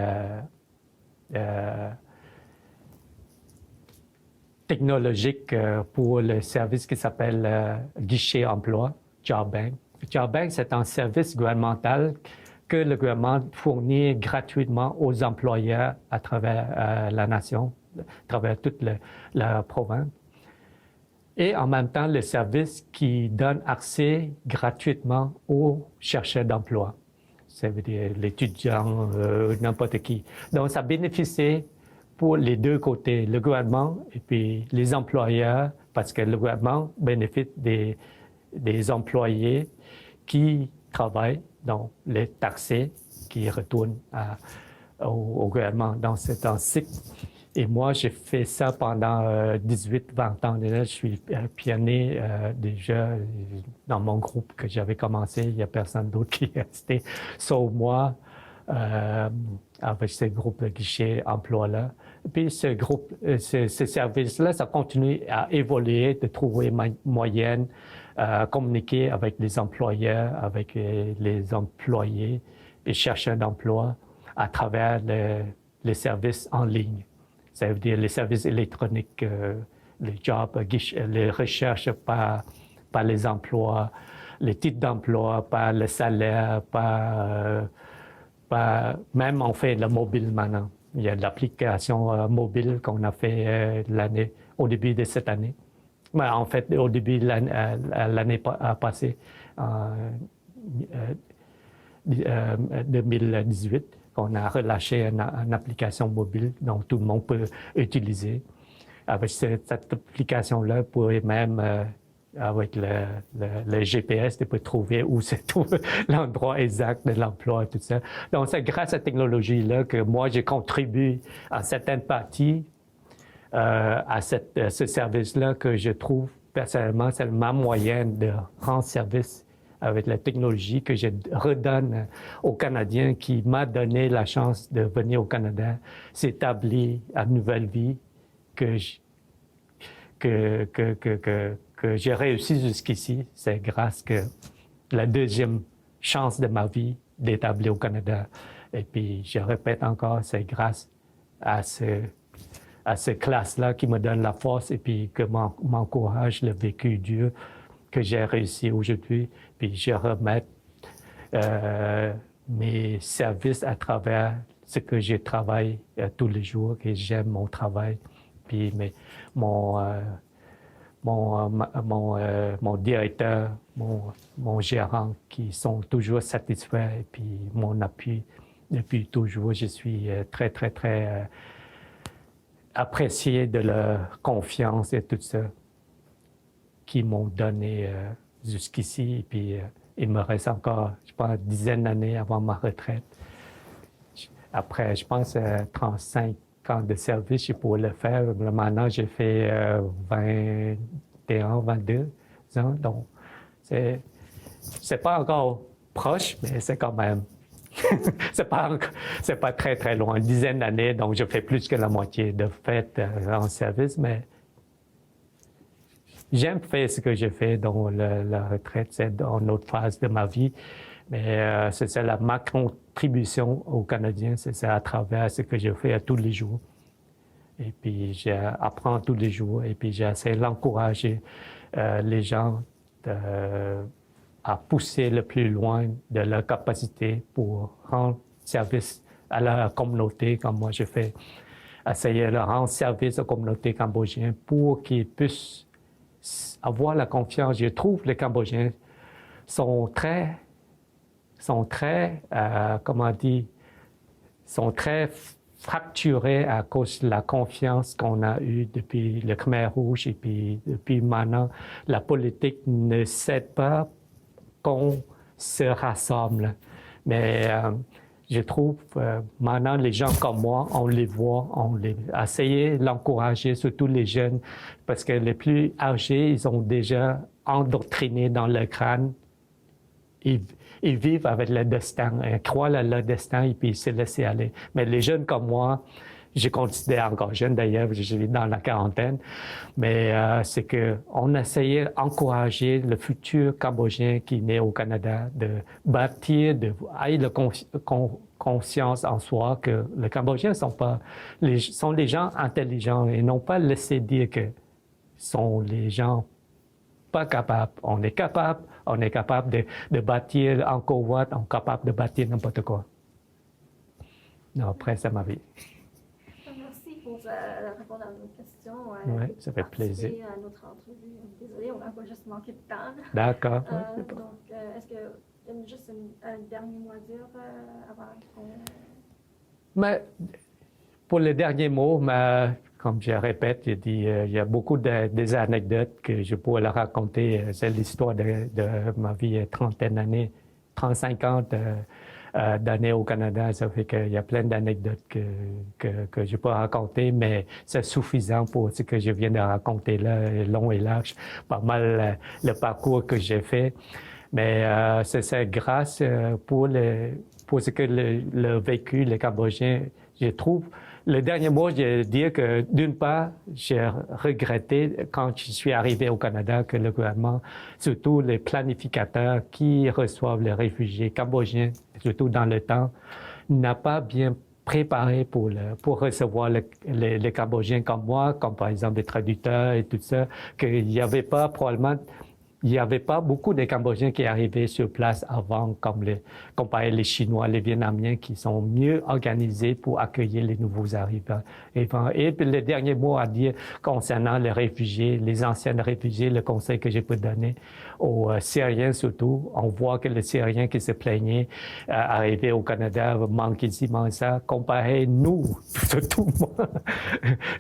technologique pour le service qui s'appelle Guichet Emploi, Job Bank. Job Bank, c'est un service gouvernemental que le gouvernement fournit gratuitement aux employeurs à travers la nation, à travers toute la province. Et en même temps, le service qui donne accès gratuitement aux chercheurs d'emploi. Ça veut dire l'étudiant, n'importe qui. Donc, ça bénéficie pour les deux côtés, le gouvernement et puis les employeurs, parce que le gouvernement bénéficie des employés qui travaillent, donc les taxés qui retournent au gouvernement. Donc, c'est un cycle. Et moi, j'ai fait ça pendant 18-20 ans. Déjà, je suis pionnier déjà dans mon groupe que j'avais commencé. Il n'y a personne d'autre qui est resté, sauf moi, avec ce groupe de guichet emploi-là. Puis ce groupe, ce service-là, ça continue à évoluer, de trouver moyenne, communiquer avec les employeurs, avec les employés, les chercheurs d'emploi à travers les services en ligne. Ça veut dire les services électroniques, les jobs, les recherches par les emplois, les titres d'emploi, par le salaire, même on fait le mobile maintenant. il y a l'application mobile qu'on a fait au début de cette année. Mais en fait, au début de l'année passée, 2018, on a relâché une application mobile dont tout le monde peut utiliser. Avec cette application-là, vous pouvez même, avec le GPS, tu peux trouver où c'est tout l'endroit exact de l'emploi et tout ça. Donc, c'est grâce à cette technologie-là que moi, j'ai contribué à certaines parties à ce service-là que je trouve personnellement, c'est ma moyenne de rendre service avec la technologie que je redonne aux Canadiens qui m'a donné la chance de venir au Canada, s'établir à une nouvelle vie que j'ai réussi jusqu'ici. C'est grâce que la deuxième chance de ma vie d'établir au Canada. Et puis, je répète encore, c'est grâce à cette classe-là qui me donne la force et puis que m'encourage le vécu dur que j'ai réussi aujourd'hui. Puis je remets mes services à travers ce que je travaille tous les jours, et j'aime mon travail. Puis mon directeur, mon gérant qui sont toujours satisfaits et puis mon appui depuis toujours. Je suis très, très, très apprécié de leur confiance et tout ça qu'ils m'ont donné jusqu'ici. Et puis, il me reste encore, je pense, une dizaine d'années avant ma retraite. Après, je pense, 35 ans de service, je pourrais le faire. Maintenant, j'ai fait 21, 22 ans. Donc, c'est pas encore proche, mais c'est quand même... c'est pas très, très loin. Une dizaine d'années, donc je fais plus que la moitié de fait en service, mais j'aime faire ce que je fais dans la retraite. C'est dans une autre phase de ma vie, mais c'est ma contribution aux Canadiens, c'est à travers ce que je fais à tous les jours. Et puis, j'apprends tous les jours, et puis j'essaie d'encourager les gens à pousser le plus loin de leur capacité pour rendre service à la communauté, comme moi je fais, essayer de rendre service aux communautés cambodgiennes pour qu'ils puissent avoir la confiance. Je trouve que les Cambodgiens sont très fracturés à cause de la confiance qu'on a eue depuis le Khmer Rouge, et puis depuis maintenant, la politique ne cède pas qu'on se rassemble. Mais je trouve maintenant, les gens comme moi, on les voit, essayer de l'encourager, surtout les jeunes, parce que les plus âgés, ils ont déjà endoctriné dans leur crâne. Ils vivent avec le destin, ils croient à leur destin et puis ils se laissent aller. Mais les jeunes comme moi, je considère encore jeune d'ailleurs, je suis dans la quarantaine, mais c'est qu'on essayait d'encourager le futur Cambodgien qui naît au Canada, de bâtir, d'avoir conscience en soi que les Cambodgiens sont des gens intelligents et non pas laisser dire que sont les gens pas capables. On est capable de bâtir Angkor Wat, on est capable de bâtir n'importe quoi. Non, après, c'est ma vie. Merci pour répondre à nos questions. Oui, ça fait plaisir. À notre entrevue. Désolée, on va juste manquer de temps. D'accord. Donc, est-ce qu'il y a juste un dernier mot à dire avant qu'on... Mais pour le dernier mot, comme je répète, il y a beaucoup des anecdotes que je pourrais leur raconter. C'est l'histoire de ma vie, 35 ans d'années au Canada. Ça fait qu'il y a plein d'anecdotes que je peux raconter, mais c'est suffisant pour ce que je viens de raconter là, long et large, pas mal le parcours que j'ai fait. Mais c'est grâce pour ce que le vécu, les Cambodgiens, je trouve. Le dernier mot, je veux dire que d'une part, j'ai regretté quand je suis arrivé au Canada que le gouvernement, surtout les planificateurs qui reçoivent les réfugiés cambodgiens, surtout dans le temps, n'a pas bien préparé pour recevoir les Cambodgiens comme moi, comme par exemple les traducteurs et tout ça, qu'il n'y avait pas probablement... il n'y avait pas beaucoup de Cambodgiens qui arrivaient sur place avant, comparé les Chinois, les Vietnamiens, qui sont mieux organisés pour accueillir les nouveaux arrivants. Et puis, le dernier mot à dire concernant les réfugiés, les anciens réfugiés, le conseil que je peux donner aux Syriens surtout, on voit que les Syriens qui se plaignaient arriver au Canada manquent ici, manquent ça. Comparé nous, tout moi,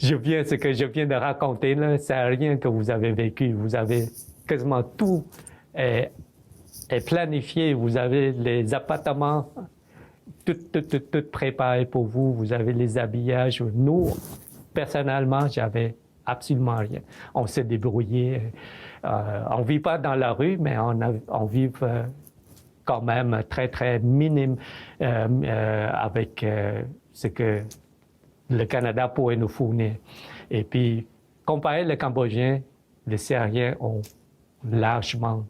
ce que je viens de raconter là, c'est rien que vous avez vécu. Vous avez quasiment tout est planifié. Vous avez les appartements tout préparé pour vous. Vous avez les habillages. Nous, personnellement, j'avais absolument rien. On s'est débrouillé. On vit pas dans la rue, mais on vit quand même très, très minime avec ce que le Canada pourrait nous fournir. Et puis, comparé les Cambodgiens, les Syriens ont largement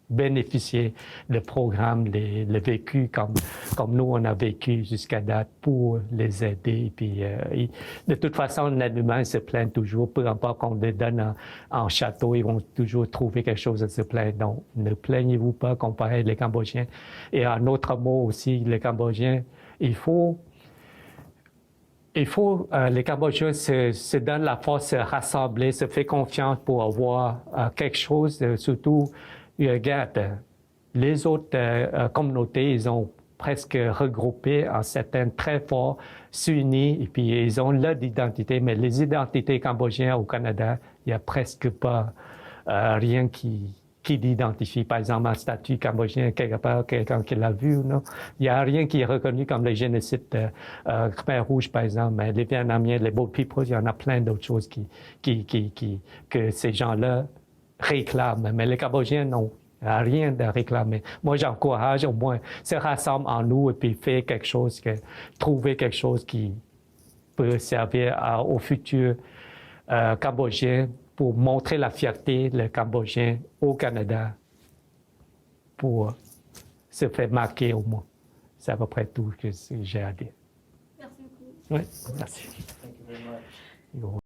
bénéficié du programme, le vécu comme nous, on a vécu jusqu'à date pour les aider. Et puis, de toute façon, l'être humain se plaint toujours. Peu importe qu'on les donne en château, ils vont toujours trouver quelque chose à se plaindre. Donc, ne plaignez-vous pas comparé les Cambodgiens. Et un autre mot aussi, les Cambodgiens, les Cambodgiens se donnent la force, se rassembler, se fait confiance pour avoir quelque chose, surtout, regarde, les autres communautés, ils ont presque regroupé en certains très forts, s'unissent, et puis ils ont leur identité, mais les identités cambodgiennes au Canada, il n'y a presque pas rien qui l'identifie. Par exemple, un statut cambodgien, quelque part, quelqu'un qui l'a vu, non? Il n'y a rien qui est reconnu comme le génocide Khmer Rouge, par exemple. Mais les Vietnamiens, les Boat People, il y en a plein d'autres choses que ces gens-là réclament. Mais les Cambodgiens n'ont rien à réclamer. Moi, j'encourage au moins se rassembler en nous et puis faire quelque chose, trouver quelque chose qui peut servir au futur Cambodgien pour montrer la fierté, le Cambodgien au Canada, pour se faire marquer au moins. C'est à peu près tout ce que j'ai à dire. Merci beaucoup. Oui, merci. Thank you very much.